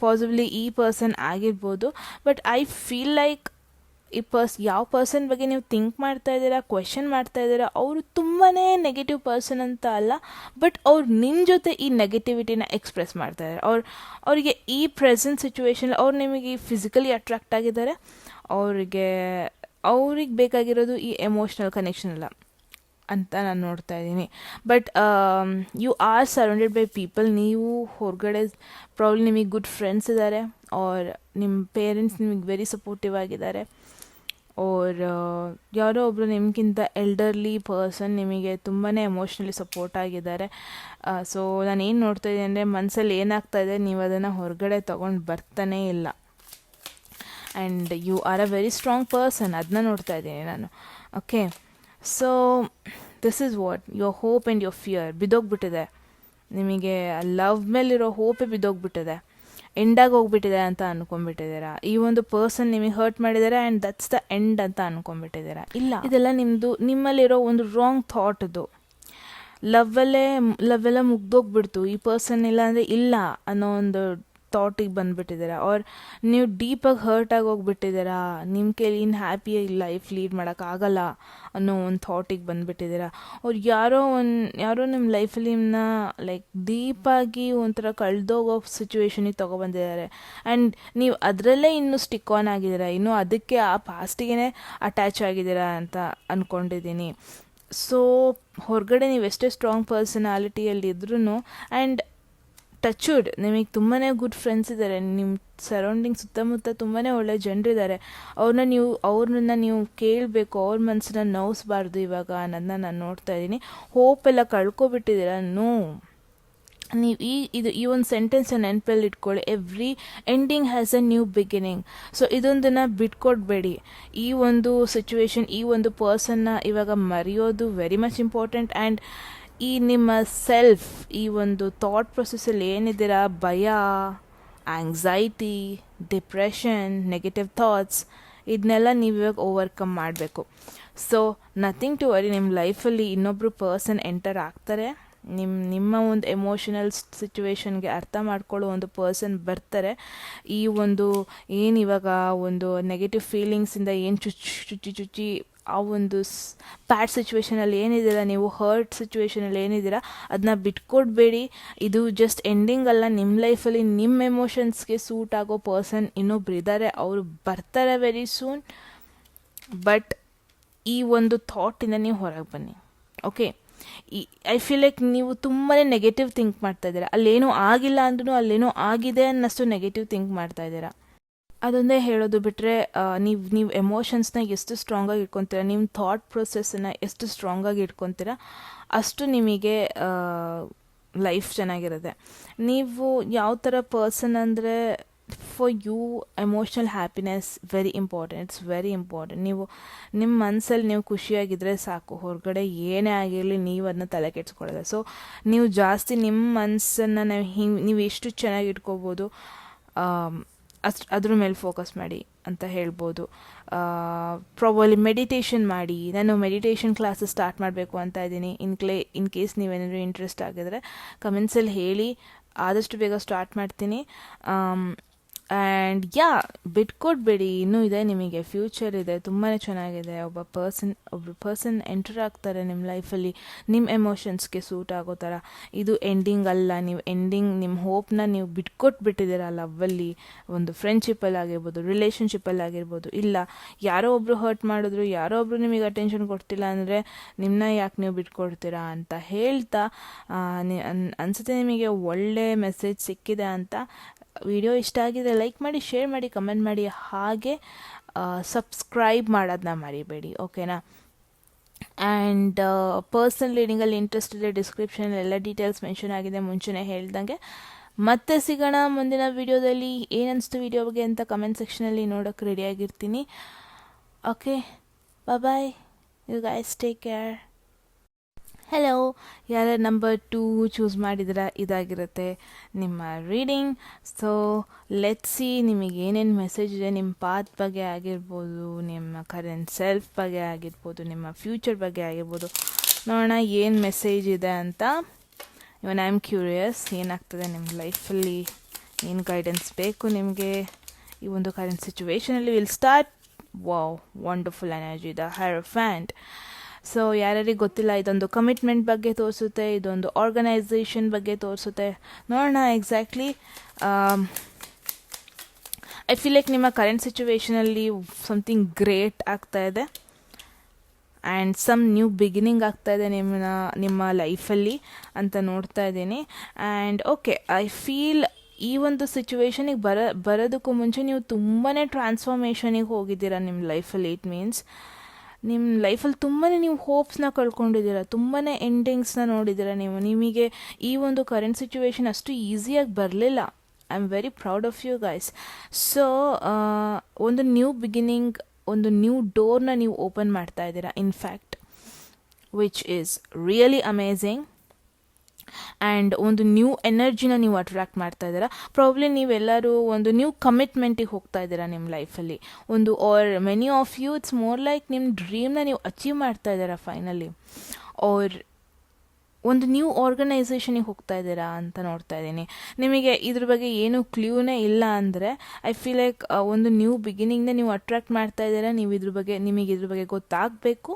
ಪಾಸಿಬ್ಲಿ ಈ ಪರ್ಸನ್ ಆಗಿರ್ಬೋದು, ಬಟ್ ಐ ಫೀಲ್ ಲೈಕ್ ಈ ಯಾವ ಪರ್ಸನ್ ಬಗ್ಗೆ ನೀವು ಥಿಂಕ್ ಮಾಡ್ತಾ ಇದ್ದೀರಾ, ಕ್ವೆಶನ್ ಮಾಡ್ತಾ ಇದ್ದೀರಾ, ಅವರು ತುಂಬಾ ನೆಗೆಟಿವ್ ಪರ್ಸನ್ ಅಂತ ಅಲ್ಲ, ಬಟ್ ಅವ್ರು ನಿಮ್ಮ ಜೊತೆ ಈ ನೆಗೆಟಿವಿಟಿನ ಎಕ್ಸ್ಪ್ರೆಸ್ ಮಾಡ್ತಾ ಇದ್ದಾರೆ. ಅವರಿಗೆ ಈ ಪ್ರೆಸೆಂಟ್ ಸಿಚುವೇಶನ್ ಅವ್ರು ನಿಮಗೆ ಫಿಸಿಕಲಿ ಅಟ್ರಾಕ್ಟ್ ಆಗಿದ್ದಾರೆ, ಅವ್ರಿಗೆ ಬೇಕಾಗಿರೋದು ಈ ಎಮೋಷ್ನಲ್ ಕನೆಕ್ಷನ್ ಅಲ್ಲ ಅಂತ ನಾನು ನೋಡ್ತಾ ಇದ್ದೀನಿ. But you are surrounded by people. ನೀವು ಹೊರಗಡೆ ಪ್ರಾಬ್ಲಿ ನಿಮಗೆ ಗುಡ್ ಫ್ರೆಂಡ್ಸ್ ಇದ್ದಾರೆ, ಆರ್ ನಿಮ್ಮ ಪೇರೆಂಟ್ಸ್ ನಿಮಗೆ ವೆರಿ ಸಪೋರ್ಟಿವ್ ಆಗಿದ್ದಾರೆ, ಓರ್ ಯಾರೋ ಒಬ್ಬರು ನಿಮಗಿಂತ ಎಲ್ಡರ್ಲಿ ಪರ್ಸನ್ ನಿಮಗೆ ತುಂಬಾ ಎಮೋಷ್ನಲಿ ಸಪೋರ್ಟ್ ಆಗಿದ್ದಾರೆ. ಸೊ ನಾನು ಏನು ನೋಡ್ತಾ ಇದ್ದೀನಿ ಅಂದರೆ, ಮನಸ್ಸಲ್ಲಿ ಏನಾಗ್ತಾ ಇದೆ ನೀವು ಅದನ್ನು ಹೊರಗಡೆ ತೊಗೊಂಡು ಬರ್ತಾನೇ ಇಲ್ಲ. And you are a very strong person, ಅದನ್ನ ನೋಡ್ತಾ ಇದ್ದೀನಿ ನಾನು. Okay, so this is what your hope and your fear ಬಿದ್ದೋಗ್ಬಿಟ್ಟಿದೆ. ನಿಮಗೆ ಲವ್ ಮೇಲಿರೋ ಹೋಪೇ ಬಿದ್ದೋಗ್ಬಿಟ್ಟಿದೆ, ಎಂಡಾಗಿ ಹೋಗ್ಬಿಟ್ಟಿದೆ ಅಂತ ಅನ್ಕೊಂಡ್ಬಿಟ್ಟಿದ್ದೀರಾ. ಈ ಒಂದು ಪರ್ಸನ್ ನಿಮಗೆ ಹರ್ಟ್ ಮಾಡಿದ್ದಾರೆ ಆ್ಯಂಡ್ ದಟ್ಸ್ ದ ಎಂಡ್ ಅಂತ ಅನ್ಕೊಂಡ್ಬಿಟ್ಟಿದ್ದೀರಾ. ಇಲ್ಲ, ಇದೆಲ್ಲ ನಿಮ್ಮಲ್ಲಿರೋ ಒಂದು ರಾಂಗ್ ಥಾಟ್. ಇದು ಲವ್ವೆಲ್ಲ ಮುಗ್ದೋಗ್ಬಿಡ್ತು, ಈ ಪರ್ಸನ್ ಇಲ್ಲ ಅಂದರೆ ಇಲ್ಲ ಅನ್ನೋ ಒಂದು ಥಾಟಿಗೆ ಬಂದುಬಿಟ್ಟಿದ್ದೀರಾ. ಆರ್ ನೀವು ಡೀಪಾಗಿ ಹರ್ಟ್ ಆಗಿ ಹೋಗ್ಬಿಟ್ಟಿದ್ದೀರಾ, ನಿಮ್ಮ ಕೈಲಿ ಇನ್ನು ಹ್ಯಾಪಿಯಾಗಿ ಲೈಫ್ ಲೀಡ್ ಮಾಡೋಕ್ಕಾಗಲ್ಲ ಅನ್ನೋ ಒಂದು ಥಾಟಿಗೆ ಬಂದುಬಿಟ್ಟಿದ್ದೀರಾ. ಅವ್ರು ಯಾರೋ ನಿಮ್ಮ ಲೈಫಲ್ಲಿ ನಿಮ್ಮನ್ನ ಲೈಕ್ ಡೀಪಾಗಿ ಒಂಥರ ಕಳೆದೋಗೋ ಸಿಚುವೇಶನಿಗೆ ತೊಗೊಬಂದಿದ್ದಾರೆ. ಆ್ಯಂಡ್ ನೀವು ಅದರಲ್ಲೇ ಇನ್ನೂ ಸ್ಟಿಕ್ ಆನ್ ಆಗಿದ್ದೀರಾ, ಇನ್ನೂ ಅದಕ್ಕೆ ಆ ಪಾಸ್ಟಿಗೆ ಅಟ್ಯಾಚ್ ಆಗಿದ್ದೀರಾ ಅಂತ ಅಂದ್ಕೊಂಡಿದ್ದೀನಿ. ಸೊ ಹೊರಗಡೆ ನೀವು ಎಷ್ಟೇ ಸ್ಟ್ರಾಂಗ್ ಪರ್ಸನಾಲಿಟಿಯಲ್ಲಿ ಇದ್ರೂ, ಆ್ಯಂಡ್ ಟಚ್ವುಡ್ ನಿಮಗೆ ತುಂಬಾ ಗುಡ್ ಫ್ರೆಂಡ್ಸ್ ಇದ್ದಾರೆ, ನಿಮ್ಮ ಸರೌಂಡಿಂಗ್ ಸುತ್ತಮುತ್ತ ತುಂಬಾ ಒಳ್ಳೆ ಜನರಿದ್ದಾರೆ. ಅವ್ರನ್ನ ನೀವು ಕೇಳಬೇಕು, ಅವ್ರ ಮನಸ್ಸನ್ನ ನೋವಿಸ್ಬಾರ್ದು ಇವಾಗ ಅನ್ನೋದನ್ನ ನಾನು ನೋಡ್ತಾ ಇದ್ದೀನಿ. ಹೋಪ್ ಎಲ್ಲ ಕಳ್ಕೊಬಿಟ್ಟಿದ್ದೀರಾ. ನೋ, ನೀವು ಈ ಒಂದು ಸೆಂಟೆನ್ಸ್ ನೆನಪಲ್ಲಿ ಇಟ್ಕೊಳ್ಳಿ, every ending has a new beginning. So ಇದೊಂದನ್ನು ಬಿಟ್ಕೊಡ್ಬೇಡಿ. ಈ ಒಂದು ಸಿಚುವೇಶನ್, ಈ ಒಂದು ಪರ್ಸನ್ನ ಇವಾಗ ಮರೆಯೋದು ವೆರಿ ಮಚ್ ಇಂಪಾರ್ಟೆಂಟ್. ಆ್ಯಂಡ್ ಈ ನಿಮ್ಮ ಸೆಲ್ಫ್, ಈ ಒಂದು ಥಾಟ್ ಪ್ರೊಸೆಸ್ಸಲ್ಲಿ ಏನಿದ್ದೀರಾ, ಭಯ, ಆಂಗ್ಸೈಟಿ, ಡಿಪ್ರೆಷನ್, ನೆಗೆಟಿವ್ ಥಾಟ್ಸ್, ಇದನ್ನೆಲ್ಲ ನೀವು ಇವಾಗ ಓವರ್ಕಮ್ ಮಾಡಬೇಕು. ಸೊ ನಥಿಂಗ್ ಟು ವರಿ, ನಿಮ್ಮ ಲೈಫಲ್ಲಿ ಇನ್ನೊಬ್ಬರು ಪರ್ಸನ್ ಎಂಟರ್ ಆಗ್ತಾರೆ, ನಿಮ್ಮ ಒಂದು ಎಮೋಷನಲ್ ಸಿಚುವೇಶನ್ಗೆ ಅರ್ಥ ಮಾಡ್ಕೊಳ್ಳೋ ಒಂದು ಪರ್ಸನ್ ಬರ್ತಾರೆ. ಈ ಒಂದು ಏನಿವಾಗ ಒಂದು ನೆಗೆಟಿವ್ ಫೀಲಿಂಗ್ಸಿಂದ ಏನು ಚುಚ್ಚಿ ಆ ಒಂದು ಬ್ಯಾಡ್ ಸಿಚುವೇಷನಲ್ಲಿ ಏನಿದ್ದೀರಾ, ನೀವು ಹರ್ಟ್ ಸಿಚುವೇಷನಲ್ಲಿ ಏನಿದ್ದೀರಾ ಅದನ್ನ ಬಿಟ್ಕೊಡ್ಬೇಡಿ. ಇದು ಜಸ್ಟ್ ಎಂಡಿಂಗ್ ಅಲ್ಲ, ನಿಮ್ಮ ಲೈಫಲ್ಲಿ ನಿಮ್ಮ ಎಮೋಷನ್ಸ್ಗೆ ಸೂಟ್ ಆಗೋ ಪರ್ಸನ್ ಇನ್ನೊಬ್ರು ಇದ್ದಾರೆ, ಅವರು ಬರ್ತಾರೆ ವೆರಿ ಸೂನ್. ಬಟ್ ಈ ಒಂದು ಥಾಟಿಂದ ನೀವು ಹೊರಗೆ ಬನ್ನಿ. ಓಕೆ, ಐ ಫೀಲ್ ಲೈಕ್ ನೀವು ತುಂಬಾ ನೆಗೆಟಿವ್ ಥಿಂಕ್ ಮಾಡ್ತಾ ಇದ್ದೀರಾ. ಅಲ್ಲೇನೂ ಆಗಿಲ್ಲ ಅಂದ್ರೂ ಅಲ್ಲೇನೋ ಆಗಿದೆ ಅನ್ನಷ್ಟು ನೆಗೆಟಿವ್ ಥಿಂಕ್ ಮಾಡ್ತಾ ಇದ್ದೀರಾ. ಅದೊಂದೇ ಹೇಳೋದು ಬಿಟ್ಟರೆ, ನೀವು ಎಮೋಷನ್ಸ್ನ ಎಷ್ಟು ಸ್ಟ್ರಾಂಗಾಗಿ ಇಟ್ಕೊತೀರಾ, ನಿಮ್ಮ ಥಾಟ್ ಪ್ರೊಸೆಸ್ಸನ್ನು ಎಷ್ಟು ಸ್ಟ್ರಾಂಗಾಗಿ ಇಟ್ಕೊತೀರಾ, ಅಷ್ಟು ನಿಮಗೆ ಲೈಫ್ ಚೆನ್ನಾಗಿರುತ್ತೆ. ನೀವು ಯಾವ ಥರ ಪರ್ಸನ್ ಅಂದರೆ, for you emotional happiness very important. It's very important. ನೀವು ನಿಮ್ಮ ಮನಸ್ಸಲ್ಲಿ ನೀವು ಖುಷಿಯಾಗಿದ್ದರೆ ಸಾಕು, ಹೊರಗಡೆ ಏನೇ ಆಗಿರಲಿ ನೀವು ಅದನ್ನ ತಲೆ ಕೆಡಿಸ್ಕೊಳ್ಳೋದು. ಸೊ ನೀವು ಜಾಸ್ತಿ ನಿಮ್ಮ ಮನಸ್ಸನ್ನು ನೀವು ಎಷ್ಟು ಚೆನ್ನಾಗಿ ಇಟ್ಕೋಬೋದು ಅದ್ರ ಮೇಲೆ ಫೋಕಸ್ ಮಾಡಿ ಅಂತ ಹೇಳ್ಬೋದು. ಪ್ರಾಬಲಿ ಮೆಡಿಟೇಷನ್ ಮಾಡಿ. ನಾನು ಮೆಡಿಟೇಷನ್ ಕ್ಲಾಸಸ್ ಸ್ಟಾರ್ಟ್ ಮಾಡಬೇಕು ಅಂತ ಇದ್ದೀನಿ. ಇನ್ ಕೇಸ್ ನೀವೇನಾದರೂ ಇಂಟ್ರೆಸ್ಟ್ ಆಗಿದ್ರೆ ಕಮೆಂಟ್ಸಲ್ಲಿ ಹೇಳಿ, ಆದಷ್ಟು ಬೇಗ ಸ್ಟಾರ್ಟ್ ಮಾಡ್ತೀನಿ. ಆ್ಯಂಡ್ ಬಿಟ್ಕೊಡ್ಬೇಡಿ, ಇನ್ನೂ ಇದೆ ನಿಮಗೆ, ಫ್ಯೂಚರ್ ಇದೆ, ತುಂಬಾ ಚೆನ್ನಾಗಿದೆ. ಒಬ್ಬರು ಪರ್ಸನ್ ಎಂಟರ್ ಆಗ್ತಾರೆ ನಿಮ್ಮ ಲೈಫಲ್ಲಿ, ನಿಮ್ಮ ಎಮೋಷನ್ಸ್ಗೆ ಸೂಟ್ ಆಗೋ ಥರ. ಇದು ಎಂಡಿಂಗ್ ಅಲ್ಲ. ನಿಮ್ಮ ಹೋಪ್ನ ನೀವು ಬಿಟ್ಕೊಟ್ಬಿಟ್ಟಿದ್ದೀರ ಲವ್ವಲ್ಲಿ, ಒಂದು ಫ್ರೆಂಡ್ಶಿಪ್ಪಲ್ಲಿ ಆಗಿರ್ಬೋದು, ರಿಲೇಷನ್ಶಿಪ್ಪಲ್ಲಿ ಆಗಿರ್ಬೋದು. ಇಲ್ಲ, ಯಾರೋ ಒಬ್ಬರು ಹರ್ಟ್ ಮಾಡಿದ್ರು, ಯಾರೋ ಒಬ್ಬರು ನಿಮಗೆ ಅಟೆನ್ಷನ್ ಕೊಡ್ತಿಲ್ಲ ಅಂದರೆ ನಿಮ್ಮನ್ನ ಯಾಕೆ ನೀವು ಬಿಟ್ಕೊಡ್ತೀರಾ ಅಂತ ಹೇಳ್ತಾ, ಅನಿಸುತ್ತೆ ನಿಮಗೆ ಒಳ್ಳೆ ಮೆಸೇಜ್ ಸಿಕ್ಕಿದೆ ಅಂತ. ವಿಡಿಯೋ ಇಷ್ಟ ಆಗಿದೆ ಲೈಕ್ ಮಾಡಿ, ಶೇರ್ ಮಾಡಿ, ಕಮೆಂಟ್ ಮಾಡಿ, ಹಾಗೆ ಸಬ್ಸ್ಕ್ರೈಬ್ ಮಾಡೋದನ್ನ ಮರಿಬೇಡಿ. ಓಕೆನಾ? ಆ್ಯಂಡ್ ಪರ್ಸನಲ್ ರೀಡಿಂಗಲ್ಲಿ ಇಂಟ್ರೆಸ್ಟ್ ಇದೆ, ಡಿಸ್ಕ್ರಿಪ್ಷನಲ್ಲಿ ಎಲ್ಲ ಡೀಟೇಲ್ಸ್ ಮೆನ್ಷನ್ ಆಗಿದೆ ಮುಂಚೆನೇ ಹೇಳ್ದಂಗೆ. ಮತ್ತೆ ಸಿಗೋಣ ಮುಂದಿನ ವಿಡಿಯೋದಲ್ಲಿ. ಏನನ್ನಿಸ್ತು ವಿಡಿಯೋ ಬಗ್ಗೆ ಅಂತ ಕಮೆಂಟ್ ಸೆಕ್ಷನಲ್ಲಿ ನೋಡೋಕ್ಕೆ ರೆಡಿಯಾಗಿರ್ತೀನಿ. Okay, bye. You guys take care. Hello, ಯಾರ ನಂಬರ್ 2 ಚೂಸ್ ಮಾಡಿದ್ರೆ ಇದಾಗಿರುತ್ತೆ ನಿಮ್ಮ ರೀಡಿಂಗ್. ಸೊ ಲೆಟ್ ಸಿ ನಿಮಗೆ ಏನೇನು ಮೆಸೇಜ್ ಇದೆ ನಿಮ್ಮ ಪಾತ್ ಬಗ್ಗೆ ಆಗಿರ್ಬೋದು, ನಿಮ್ಮ ಕರೆಂಟ್ ಸೆಲ್ಫ್ ಬಗ್ಗೆ ಆಗಿರ್ಬೋದು, ನಿಮ್ಮ ಫ್ಯೂಚರ್ ಬಗ್ಗೆ ಆಗಿರ್ಬೋದು. ನೋಡೋಣ ಏನು ಮೆಸೇಜ್ ಇದೆ ಅಂತ. ಇವನ್ ಐ ಆಮ್ ಕ್ಯೂರಿಯಸ್, ಏನಾಗ್ತದೆ ನಿಮ್ಮ ಲೈಫಲ್ಲಿ, ಏನು ಗೈಡೆನ್ಸ್ ಬೇಕು ನಿಮಗೆ ಈ ಒಂದು ಕರೆಂಟ್ ಸಿಚುವೇಶನಲ್ಲಿ. Will start. Wow, wonderful energy, the hierophant. So ಯಾರ್ಯಾರಿಗೆ ಗೊತ್ತಿಲ್ಲ, ಇದೊಂದು ಕಮಿಟ್ಮೆಂಟ್ ಬಗ್ಗೆ ತೋರಿಸುತ್ತೆ, ಇದೊಂದು ಆರ್ಗನೈಸೇಷನ್ ಬಗ್ಗೆ ತೋರಿಸುತ್ತೆ. ನೋಡೋಣ ಎಕ್ಸಾಕ್ಟ್ಲಿ. ಐ ಫೀಲ್ ಲೈಕ್ ನಿಮ್ಮ ಕರೆಂಟ್ ಸಿಚುವೇಶನಲ್ಲಿ ಸಮಥಿಂಗ್ ಗ್ರೇಟ್ ಆಗ್ತಾ ಇದೆ ಆ್ಯಂಡ್ ಸಮ್ ನ್ಯೂ ಬಿಗಿನಿಂಗ್ ಆಗ್ತಾ ಇದೆ ನಿಮ್ಮ ಲೈಫಲ್ಲಿ ಅಂತ ನೋಡ್ತಾ ಇದ್ದೀನಿ. ಆ್ಯಂಡ್ ಓಕೆ, ಐ ಫೀಲ್ ಈ ಒಂದು ಸಿಚುವೇಶನಿಗೆ ಬರೋದಕ್ಕೂ ಮುಂಚೆ ನೀವು ತುಂಬಾ ಟ್ರಾನ್ಸ್ಫಾರ್ಮೇಷನಿಗೆ ಹೋಗಿದ್ದೀರಾ ನಿಮ್ಮ ಲೈಫಲ್ಲಿ. ಇಟ್ ಮೀನ್ಸ್ ನಿಮ್ಮ ಲೈಫಲ್ಲಿ ತುಂಬಾ ನೀವು ಹೋಪ್ಸ್ನ ಕಳ್ಕೊಂಡಿದ್ದೀರ, ತುಂಬಾ ಎಂಡಿಂಗ್ಸ್ನ ನೋಡಿದ್ದೀರ ನೀವು. ನಿಮಗೆ ಈ ಒಂದು ಕರೆಂಟ್ ಸಿಚುವೇಶನ್ ಅಷ್ಟು ಈಸಿಯಾಗಿ ಬರಲಿಲ್ಲ. I am very proud of you guys. So ಒಂದು ನ್ಯೂ ಬಿಗಿನಿಂಗ್, ಒಂದು ನ್ಯೂ ಡೋರ್ನ ನೀವು ಓಪನ್ ಮಾಡ್ತಾ ಇದ್ದೀರಾ in fact, which is really amazing. And ಒಂದು ನ್ಯೂ ಎನರ್ಜಿನ ನೀವು ಅಟ್ರ್ಯಾಕ್ಟ್ ಮಾಡ್ತಾ ಇದ್ದೀರಾ. ಪ್ರಾಬ್ಲಿ ನೀವೆಲ್ಲರೂ ಒಂದು ನ್ಯೂ ಕಮಿಟ್ಮೆಂಟಿಗೆ ಹೋಗ್ತಾ ಇದ್ದೀರಾ ನಿಮ್ಮ ಲೈಫಲ್ಲಿ. ಒಂದು are many of you it's more like ನಿಮ್ಮ ಡ್ರೀಮ್ನ ನೀವು ಅಚೀವ್ ಮಾಡ್ತಾ ಇದ್ದೀರಾ ಫೈನಲಿ, ಆರ್ ಒಂದು ನ್ಯೂ ಆರ್ಗನೈಸೇಷನಿಗೆ ಹೋಗ್ತಾ ಇದ್ದೀರಾ ಅಂತ ನೋಡ್ತಾ ಇದ್ದೀನಿ. ನಿಮಗೆ ಇದ್ರ ಬಗ್ಗೆ ಏನೂ ಕ್ಲೂನೇ ಇಲ್ಲ ಅಂದರೆ ಐ ಫೀಲ್ ಲೈಕ್ ಒಂದು ನ್ಯೂ ಬಿಗಿನಿಂಗ್ನ ನೀವು ಅಟ್ರ್ಯಾಕ್ಟ್ ಮಾಡ್ತಾ ಇದ್ದೀರಾ. ನೀವು ನಿಮಗೆ ಇದ್ರ ಬಗ್ಗೆ ಗೊತ್ತಾಗಬೇಕು.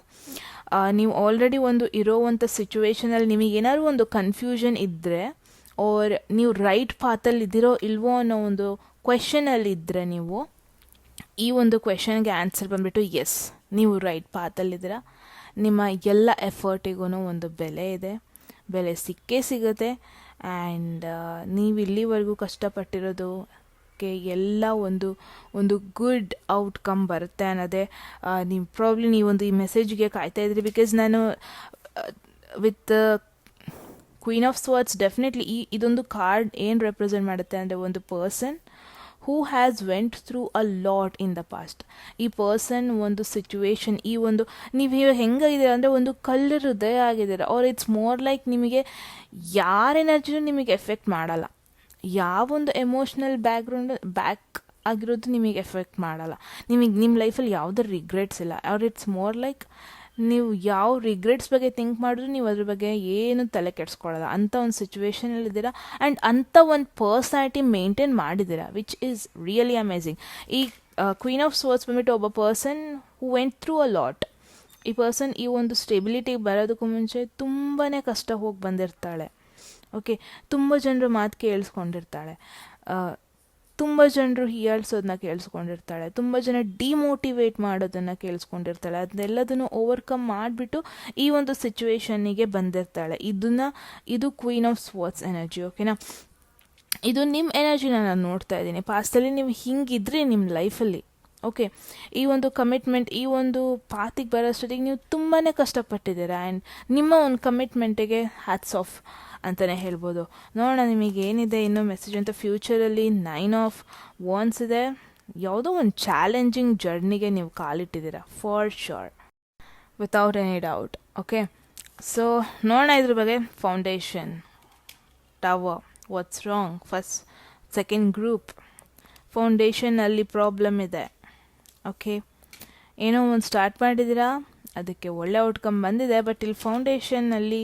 ನೀವು ಆಲ್ರೆಡಿ ಒಂದು ಇರೋವಂಥ ಸಿಚುವೇಶನಲ್ಲಿ ನಿಮಗೇನಾದ್ರು ಒಂದು ಕನ್ಫ್ಯೂಷನ್ ಇದ್ದರೆ, ಆರ್ ನೀವು ರೈಟ್ ಪಾತಲ್ಲಿ ಇದ್ದೀರೋ ಇಲ್ವೋ ಅನ್ನೋ ಒಂದು ಕ್ವೆಶನಲ್ಲಿ ಇದ್ದರೆ, ನೀವು ಈ ಒಂದು ಕ್ವೆಶನ್ಗೆ ಆನ್ಸರ್ ಬಂದುಬಿಟ್ಟು ಎಸ್, ನೀವು ರೈಟ್ ಪಾತಲ್ಲಿದ್ದೀರಾ. ನಿಮ್ಮ ಎಲ್ಲ ಎಫರ್ಟಿಗೂ ಒಂದು ಬೆಲೆ ಇದೆ, ಬೆಲೆ ಸಿಕ್ಕೇ ಸಿಗುತ್ತೆ. ಆ್ಯಂಡ್ ನೀವು ಇಲ್ಲಿವರೆಗೂ ಕಷ್ಟಪಟ್ಟಿರೋದಕ್ಕೆ ಎಲ್ಲ ಒಂದು ಗುಡ್ ಔಟ್ಕಮ್ ಬರುತ್ತೆ ಅನ್ನೋದೇ ನೀವೊಂದು ಈ ಮೆಸೇಜ್ಗೆ ಕಾಯ್ತಾ ಇದ್ರಿ. ಬಿಕಾಸ್ ನಾನು ವಿತ್ ಕ್ವೀನ್ ಆಫ್ ಸ್ವರ್ಡ್ಸ್ ಡೆಫಿನೆಟ್ಲಿ ಇದೊಂದು ಕಾರ್ಡ್ ಏನು ರೆಪ್ರೆಸೆಂಟ್ ಮಾಡುತ್ತೆ ಅಂದರೆ ಒಂದು person who has went through a lot in the past. ಈ ಪರ್ಸನ್ ಒಂದು ಸಿಚುವೇಶನ್, ಈ ಒಂದು ನೀವು ಹೆಂಗಾಗಿದ್ದೀರ ಅಂದರೆ ಒಂದು ಕಲ್ಲು ಹೃದಯ ಆಗಿದ್ದೀರ. ಆರ್ ಇಟ್ಸ್ ಮೋರ್ ಲೈಕ್ ನಿಮಗೆ ಯಾರ ಎನರ್ಜಿನೂ ನಿಮಗೆ ಎಫೆಕ್ಟ್ ಮಾಡಲ್ಲ, ಯಾವೊಂದು ಎಮೋಷ್ನಲ್ ಬ್ಯಾಕ್ ಆಗಿರೋದು ನಿಮಗೆ ಎಫೆಕ್ಟ್ ಮಾಡಲ್ಲ. ನಿಮ್ಮ ಲೈಫಲ್ಲಿ ಯಾವುದೇ ರಿಗ್ರೆಟ್ಸ್ ಇಲ್ಲ. ಆರ್ ಇಟ್ಸ್ ಮೋರ್ ಲೈಕ್ ನೀವು ಯಾವ ರಿಗ್ರೆಟ್ಸ್ ಬಗ್ಗೆ ಥಿಂಕ್ ಮಾಡಿದ್ರು ನೀವು ಅದ್ರ ಬಗ್ಗೆ ಏನು ತಲೆ ಕೆಡಿಸ್ಕೊಳ್ಳಲ್ಲ ಅಂಥ ಒಂದು ಸಿಚುವೇಶನಲ್ಲಿದ್ದೀರಾ. ಆ್ಯಂಡ್ ಅಂಥ ಒಂದು ಪರ್ಸ್ನಾಲಿಟಿ ಮೇಂಟೈನ್ ಮಾಡಿದ್ದೀರಾ, ವಿಚ್ ಈಸ್ ರಿಯಲಿ ಅಮೇಝಿಂಗ್. ಈ ಕ್ವೀನ್ ಆಫ್ ಸ್ವರ್ಡ್ಸ್ ಬಂದ್ಬಿಟ್ಟು ಒಬ್ಬ person who went through a lot. ಈ ಪರ್ಸನ್ ಈ ಒಂದು ಸ್ಟೆಬಿಲಿಟಿಗೆ ಬರೋದಕ್ಕೂ ಮುಂಚೆ ತುಂಬಾ ಕಷ್ಟ ಹೋಗಿ ಬಂದಿರ್ತಾಳೆ. ಓಕೆ, ತುಂಬ ಜನರು ಮಾತು ಕೇಳಿಸ್ಕೊಂಡಿರ್ತಾಳೆ, ತುಂಬ ಜನರು ಹೀಯಾಳ್ಸೋದನ್ನ ಕೇಳಿಸ್ಕೊಂಡಿರ್ತಾಳೆ, ತುಂಬ ಜನ ಡಿಮೋಟಿವೇಟ್ ಮಾಡೋದನ್ನು ಕೇಳಿಸ್ಕೊಂಡಿರ್ತಾಳೆ. ಅದನ್ನೆಲ್ಲದನ್ನು ಓವರ್ಕಮ್ ಮಾಡಿಬಿಟ್ಟು ಈ ಒಂದು ಸಿಚುವೇಶನ್ನಿಗೆ ಬಂದಿರ್ತಾಳೆ. ಇದು ಕ್ವೀನ್ ಆಫ್ ಸ್ವರ್ಡ್ಸ್ ಎನರ್ಜಿ. ಓಕೆನಾ, ಇದು ನಿಮ್ಮ ಎನರ್ಜಿನ ನಾನು ನೋಡ್ತಾ ಇದ್ದೀನಿ. ಪಾಸ್ಟಲ್ಲಿ ನೀವು ಹಿಂಗಿದ್ರಿ ನಿಮ್ಮ ಲೈಫಲ್ಲಿ. ಓಕೆ, ಈ ಒಂದು ಕಮಿಟ್ಮೆಂಟ್, ಈ ಒಂದು ಪಾತಿಗೆ ಬರೋಷ್ಟೊತ್ತಿಗೆ ನೀವು ತುಂಬಾ ಕಷ್ಟಪಟ್ಟಿದ್ದೀರಾ. ಆ್ಯಂಡ್ ನಿಮ್ಮ ಒಂದು ಕಮಿಟ್ಮೆಂಟಿಗೆ ಹ್ಯಾಟ್ಸ್ ಆಫ್ ಅಂತಲೇ ಹೇಳ್ಬೋದು. ನೋಡೋಣ ನಿಮಗೆ ಏನಿದೆ ಇನ್ನೂ ಮೆಸೇಜ್ ಅಂತ. ಫ್ಯೂಚರಲ್ಲಿ 9 ಆಫ್ ವಾನ್ಸ್ ಇದೆ. ಯಾವುದೋ ಒಂದು ಚಾಲೆಂಜಿಂಗ್ ಜರ್ನಿಗೆ ನೀವು ಕಾಲಿಟ್ಟಿದ್ದೀರಾ for sure, without any doubt. Okay, so ನೋಡೋಣ ಇದ್ರ ಬಗ್ಗೆ. Foundation, tower, what's wrong, first second group. ಫೌಂಡೇಶನಲ್ಲಿ ಪ್ರಾಬ್ಲಮ್ ಇದೆ. ಓಕೆ, ಏನೋ ಒಂದು ಸ್ಟಾರ್ಟ್ ಮಾಡಿದ್ದೀರಾ, ಅದಕ್ಕೆ ಒಳ್ಳೆ ಔಟ್ಕಮ್ ಬಂದಿದೆ, ಬಟ್ ಇಲ್ಲಿ ಫೌಂಡೇಶನ್ನಲ್ಲಿ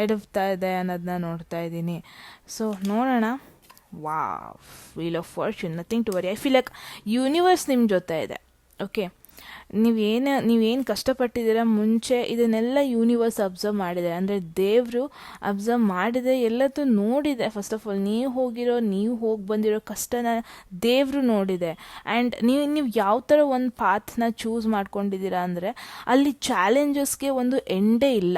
ಎಡವ್ತಾ ಇದೆ ಅನ್ನೋದನ್ನ ನೋಡ್ತಾ ಇದ್ದೀನಿ. ಸೊ ನೋಡೋಣ. Wow, wheel of fortune, nothing to worry. I feel like universe ನಿಮ್ಮ ಜೊತೆ ಇದೆ. ಓಕೆ, ನೀವೇನು ಕಷ್ಟಪಟ್ಟಿದ್ದೀರ ಮುಂಚೆ ಇದನ್ನೆಲ್ಲ ಯೂನಿವರ್ಸ್ ಅಬ್ಸರ್ವ್ ಮಾಡಿದೆ, ಅಂದರೆ ದೇವರು ಅಬ್ಸರ್ವ್ ಮಾಡಿದೆ, ಎಲ್ಲದೂ ನೋಡಿದೆ. ಫಸ್ಟ್ ಆಫ್ ಆಲ್ ನೀವು ಹೋಗಿ ಬಂದಿರೋ ಕಷ್ಟನ ದೇವರು ನೋಡಿದೆ. ಆ್ಯಂಡ್ ನೀವು ಯಾವ ಥರ ಒಂದು ಪಾತ್ನ ಚೂಸ್ ಮಾಡ್ಕೊಂಡಿದ್ದೀರಾ ಅಂದರೆ ಅಲ್ಲಿ ಚಾಲೆಂಜಸ್ಗೆ ಒಂದು ಎಂಡೇ ಇಲ್ಲ.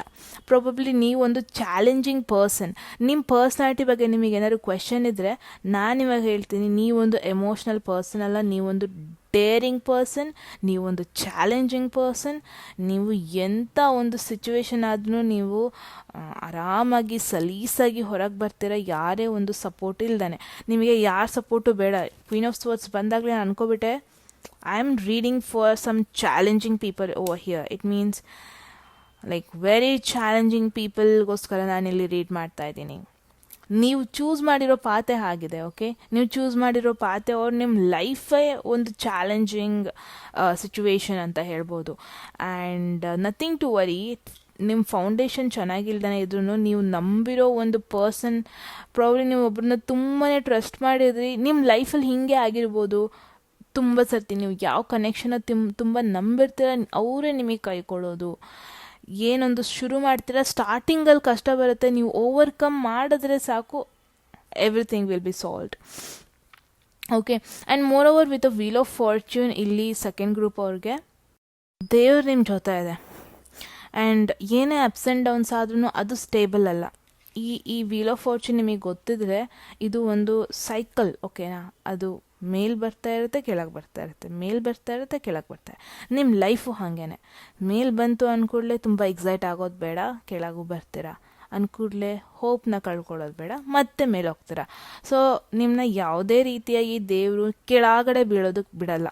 ಪ್ರಾಬಬ್ಲಿ ನೀವೊಂದು ಚಾಲೆಂಜಿಂಗ್ ಪರ್ಸನ್. ನಿಮ್ಮ ಪರ್ಸ್ನಾಲಿಟಿ ಬಗ್ಗೆ ನಿಮಗೇನಾದ್ರು ಕ್ವೆಶನ್ ಇದ್ದರೆ ನಾನು ಇವಾಗ ಹೇಳ್ತೀನಿ, ನೀವೊಂದು ಎಮೋಷ್ನಲ್ ಪರ್ಸನ್ ಅಲ್ಲ, ನೀವೊಂದು ಡೇರಿಂಗ್ ಪರ್ಸನ್, ನೀವೊಂದು ಚಾಲೆಂಜಿಂಗ್ ಪರ್ಸನ್. ನೀವು ಎಂಥ ಒಂದು ಸಿಚುವೇಶನ್ ಆದ್ರೂ ನೀವು ಆರಾಮಾಗಿ ಸಲೀಸಾಗಿ ಹೊರಗೆ ಬರ್ತೀರ, ಯಾರೇ ಒಂದು ಸಪೋರ್ಟ್ ಇಲ್ದಾನೆ. ನಿಮಗೆ ಯಾರ ಸಪೋರ್ಟು ಬೇಡ. ಕ್ವೀನ್ ಆಫ್ ಸ್ವರ್ಡ್ಸ್ ಬಂದಾಗಲೇ ನಾನು ಅನ್ಕೋಬಿಟ್ಟೆ, I am reading for some challenging people over here. It means like very challenging ಪೀಪಲ್ಗೋಸ್ಕರ ನಾನಿಲ್ಲಿ ರೀಡ್ ಮಾಡ್ತಾ ಇದ್ದೀನಿ. ನೀವು ಚೂಸ್ ಮಾಡಿರೋ ಪಾತೆ ಆಗಿದೆ. ಓಕೆ, ನೀವು ಚೂಸ್ ಮಾಡಿರೋ ಪಾತೆ ಅವ್ರು ನಿಮ್ಮ ಲೈಫೇ ಒಂದು ಚಾಲೆಂಜಿಂಗ್ ಸಿಚುವೇಶನ್ ಅಂತ ಹೇಳ್ಬೋದು. And nothing to worry. ನಿಮ್ಮ ಫೌಂಡೇಶನ್ ಚೆನ್ನಾಗಿಲ್ದೇ ಇದ್ರೂ ನೀವು ನಂಬಿರೋ ಒಂದು ಪರ್ಸನ್, ಪ್ರಾಬ್ಲಿ ನೀವು ಒಬ್ಬರನ್ನ ತುಂಬಾ ಟ್ರಸ್ಟ್ ಮಾಡಿದ್ರಿ. ನಿಮ್ಮ ಲೈಫಲ್ಲಿ ಹೀಗೆ ಆಗಿರ್ಬೋದು. ತುಂಬ ಸರ್ತಿ ನೀವು ಯಾವ ಕನೆಕ್ಷನ್ ತುಂಬ ನಂಬಿರ್ತೀರ ಅವರೇ ನಿಮಗೆ ಕೈ ಕೊಡೋದು. ಏನೊಂದು ಶುರು ಮಾಡ್ತೀರಾ, ಸ್ಟಾರ್ಟಿಂಗಲ್ಲಿ ಕಷ್ಟ ಬರುತ್ತೆ, ನೀವು ಓವರ್ಕಮ್ ಮಾಡಿದ್ರೆ ಸಾಕು, everything will be solved. Okay, and more over with a wheel of fortune, ಇಲ್ಲಿ ಸೆಕೆಂಡ್ ಗ್ರೂಪ್ ಅವ್ರಿಗೆ ದೇವ್ರು ನಿಮ್ಮ ಜೊತೆ ಇದೆ. ಆ್ಯಂಡ್ ಏನೇ ಅಪ್ಸ್ ಆ್ಯಂಡ್ ಡೌನ್ಸ್ ಆದ್ರೂ ಅದು ಸ್ಟೇಬಲ್ ಅಲ್ಲ. ಈ ವೀಲ್ ಆಫ್ ಫಾರ್ಚ್ಯೂನ್ ನಿಮಗೆ ಗೊತ್ತಿದ್ರೆ ಇದು ಒಂದು ಸೈಕಲ್. ಓಕೆನಾ, ಅದು ಮೇಲ್ ಬರ್ತಾ ಇರುತ್ತೆ, ಕೆಳಗೆ ಬರ್ತಾ ಇರುತ್ತೆ, ಮೇಲ್ ಬರ್ತಾ ಇರುತ್ತೆ, ಕೆಳಗೆ ಬರ್ತಾ ಇರುತ್ತೆ. ನಿಮ್ಮ ಲೈಫು ಹಾಗೇನೆ. ಮೇಲ್ ಬಂತು ಅಂದ್ಕೂಡಲೇ ತುಂಬ ಎಕ್ಸೈಟ್ ಆಗೋದು ಬೇಡ, ಕೆಳಗೂ ಬರ್ತೀರಾ. ಅಂದ್ಕೂಡಲೇ ಹೋಪ್ನ ಕಳ್ಕೊಳ್ಳೋದು ಬೇಡ, ಮತ್ತೆ ಮೇಲೆ ಹೋಗ್ತೀರಾ. ಸೊ ನಿಮ್ಮನ್ನ ಯಾವುದೇ ರೀತಿಯಾಗಿ ದೇವರು ಕೆಳಗಡೆ ಬೀಳೋದಕ್ಕೆ ಬಿಡಲ್ಲ.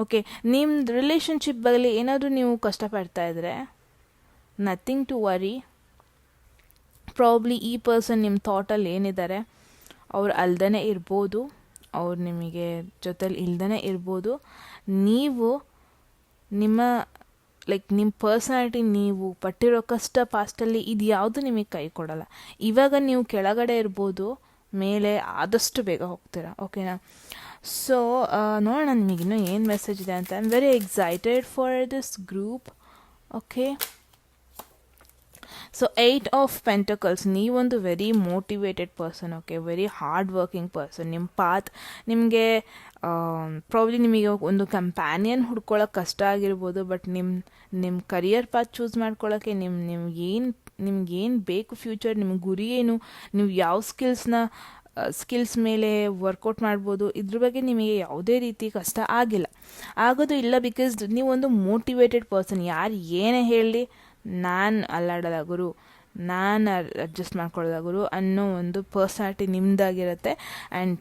ಓಕೆ, ನಿಮ್ಮ ರಿಲೇಷನ್ಶಿಪ್ ಬಗ್ಗೆ ಏನಾದರೂ ನೀವು ಕಷ್ಟಪಡ್ತಾ ಇದ್ರೆ ನಥಿಂಗ್ ಟು ವರಿ. ಪ್ರಾಬ್ಲಿ ಈ ಪರ್ಸನ್ ನಿಮ್ಮ ಥಾಟಲ್ಲಿ ಏನಿದ್ದಾರೆ ಅವ್ರು ಅಲ್ದೇ ಇರ್ಬೋದು, ಅವ್ರು ನಿಮಗೆ ಜೊತೆಲಿ ಇಲ್ದೇ ಇರ್ಬೋದು. ನೀವು ನಿಮ್ಮ ನಿಮ್ಮ ಪರ್ಸನಾಲಿಟಿ, ನೀವು ಪಟ್ಟಿರೋ ಕಷ್ಟ ಪಾಸ್ಟಲ್ಲಿ ಇದು ಯಾವುದು ನಿಮಗೆ ಕೈ ಕೊಡಲ್ಲ. ಇವಾಗ ನೀವು ಕೆಳಗಡೆ ಇರ್ಬೋದು, ಮೇಲೆ ಆದಷ್ಟು ಬೇಗ ಹೋಗ್ತೀರಾ. ಓಕೆನಾ, ಸೊ ನೋಡೋಣ ನಿಮಗಿನ್ನೂ ಏನು ಮೆಸೇಜ್ ಇದೆ ಅಂತ. I am very excited for this group. Okay, so 8 of pentacles, ನೀವೊಂದು very motivated person. Okay, very hard working person. ನಿಮ್ಮ ಪಾತ್ ನಿಮಗೆ ಪ್ರಾಬ್ಲಿ ನಿಮಗೆ ಒಂದು ಕಂಪ್ಯಾನಿಯನ್ ಹುಡ್ಕೊಳ್ಳೋಕೆ ಕಷ್ಟ ಆಗಿರ್ಬೋದು, ಬಟ್ ನಿಮ್ಮ ಕರಿಯರ್ ಪಾತ್ ಚೂಸ್ ಮಾಡ್ಕೊಳ್ಳೋಕ್ಕೆ ನಿಮ್ಗೇನು ಬೇಕು ಫ್ಯೂಚರ್, ನಿಮ್ಮ ಗುರಿ ಏನು, ನೀವು ಯಾವ ಸ್ಕಿಲ್ಸ್ ಮೇಲೆ ವರ್ಕೌಟ್ ಮಾಡ್ಬೋದು, ಇದ್ರ ಬಗ್ಗೆ ನಿಮಗೆ ಯಾವುದೇ ರೀತಿ ಕಷ್ಟ ಆಗೋದು ಇಲ್ಲ. ಬಿಕಾಸ್ ನೀವೊಂದು ಮೋಟಿವೇಟೆಡ್ ಪರ್ಸನ್. ಯಾರು ಏನೇ ಹೇಳಲಿ ನಾನು ಅಲ್ಲಾಡೋದ ಗುರು, ನಾನು ಅಡ್ಜಸ್ಟ್ ಮಾಡ್ಕೊಳ್ಳೋದ ಗುರು ಅನ್ನೋ ಒಂದು ಪರ್ಸನಾಲಿಟಿ ನಿಮ್ಮದಾಗಿರುತ್ತೆ. ಆ್ಯಂಡ್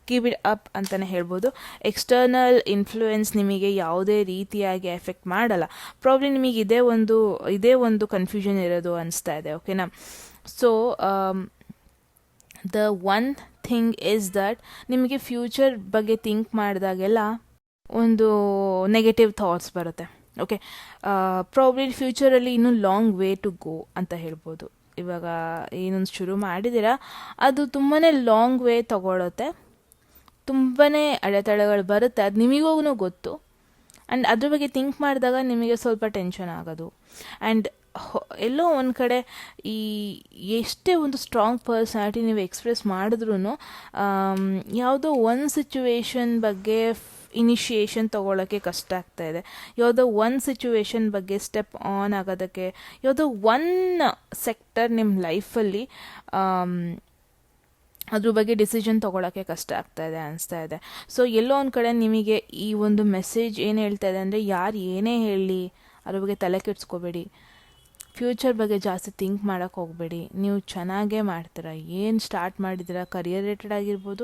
ಕೀಪ್ ಇಟ್ ಅಪ್ ಅಂತಲೇ ಹೇಳ್ಬೋದು. ಎಕ್ಸ್ಟರ್ನಲ್ ಇನ್ಫ್ಲೂಯೆನ್ಸ್ ನಿಮಗೆ ಯಾವುದೇ ರೀತಿಯಾಗಿ ಎಫೆಕ್ಟ್ ಮಾಡಲ್ಲ. ಪ್ರಾಬ್ಲಿ ನಿಮಗೆ ಇದೇ ಒಂದು ಕನ್ಫ್ಯೂಷನ್ ಇರೋದು ಅನಿಸ್ತಾ ಇದೆ. ಓಕೆನಾ, so the one thing is that ನಿಮಗೆ ಫ್ಯೂಚರ್ ಬಗ್ಗೆ ಥಿಂಕ್ ಮಾಡಿದಾಗೆಲ್ಲ ಒಂದು ನೆಗೆಟಿವ್ ಥಾಟ್ಸ್ ಬರುತ್ತೆ. ಓಕೆ, ಪ್ರಾಬ್ಲಿ ಫ್ಯೂಚರಲ್ಲಿ ಇನ್ನೂ ಲಾಂಗ್ ವೇ ಟು ಗೋ ಅಂತ ಹೇಳ್ಬೋದು. ಇವಾಗ ಏನೊಂದು ಶುರು ಮಾಡಿದ್ದೀರಾ ಅದು ತುಂಬಾ ಲಾಂಗ್ ವೇ ತಗೊಳುತ್ತೆ, ತುಂಬಾ ಅಡೆತಡೆಗಳು ಬರುತ್ತೆ, ಅದು ನಿಮಗೂ ಗೊತ್ತು. ಆ್ಯಂಡ್ ಅದ್ರ ಬಗ್ಗೆ ಥಿಂಕ್ ಮಾಡಿದಾಗ ನಿಮಗೆ ಸ್ವಲ್ಪ ಟೆನ್ಷನ್ ಆಗೋದು. ಆ್ಯಂಡ್ ಎಲ್ಲೋ ಒಂದು ಕಡೆ ಎಷ್ಟೇ ಒಂದು ಸ್ಟ್ರಾಂಗ್ ಪರ್ಸನಾಲಿಟಿ ನೀವು ಎಕ್ಸ್ಪ್ರೆಸ್ ಮಾಡಿದ್ರೂ ಯಾವುದೋ ಒಂದು ಸಿಚುವೇಶನ್ ಬಗ್ಗೆ ಇನಿಷಿಯೇಷನ್ ತೊಗೊಳಕ್ಕೆ ಕಷ್ಟ ಆಗ್ತಾ ಇದೆ. ಯಾವುದೋ ಒಂದು ಸಿಚುವೇಶನ್ ಬಗ್ಗೆ ಸ್ಟೆಪ್ ಆನ್ ಆಗೋದಕ್ಕೆ, ಯಾವುದೋ ಒನ್ ಸೆಕ್ಟರ್ ನಿಮ್ಮ ಲೈಫಲ್ಲಿ ಅದ್ರ ಬಗ್ಗೆ ಡಿಸಿಷನ್ ತೊಗೊಳಕ್ಕೆ ಕಷ್ಟ ಆಗ್ತಾ ಇದೆ ಅನಿಸ್ತಾ ಇದೆ. ಸೊ ಎಲ್ಲೋ ಒಂದು ಕಡೆ ನಿಮಗೆ ಈ ಒಂದು ಮೆಸೇಜ್ ಏನು ಹೇಳ್ತಾ ಇದೆ ಅಂದರೆ, ಯಾರು ಏನೇ ಹೇಳಲಿ ಅದ್ರ ಬಗ್ಗೆ ತಲೆ ಕೆಡಿಸ್ಕೋಬೇಡಿ, ಫ್ಯೂಚರ್ ಬಗ್ಗೆ ಜಾಸ್ತಿ ಥಿಂಕ್ ಮಾಡೋಕ್ಕೆ ಹೋಗಬೇಡಿ. ನೀವು ಚೆನ್ನಾಗೇ ಮಾಡ್ತೀರಾ. ಏನು ಸ್ಟಾರ್ಟ್ ಮಾಡಿದ್ದೀರಾ, ಕರಿಯರ್ ರಿಲೇಟೆಡ್ ಆಗಿರ್ಬೋದು,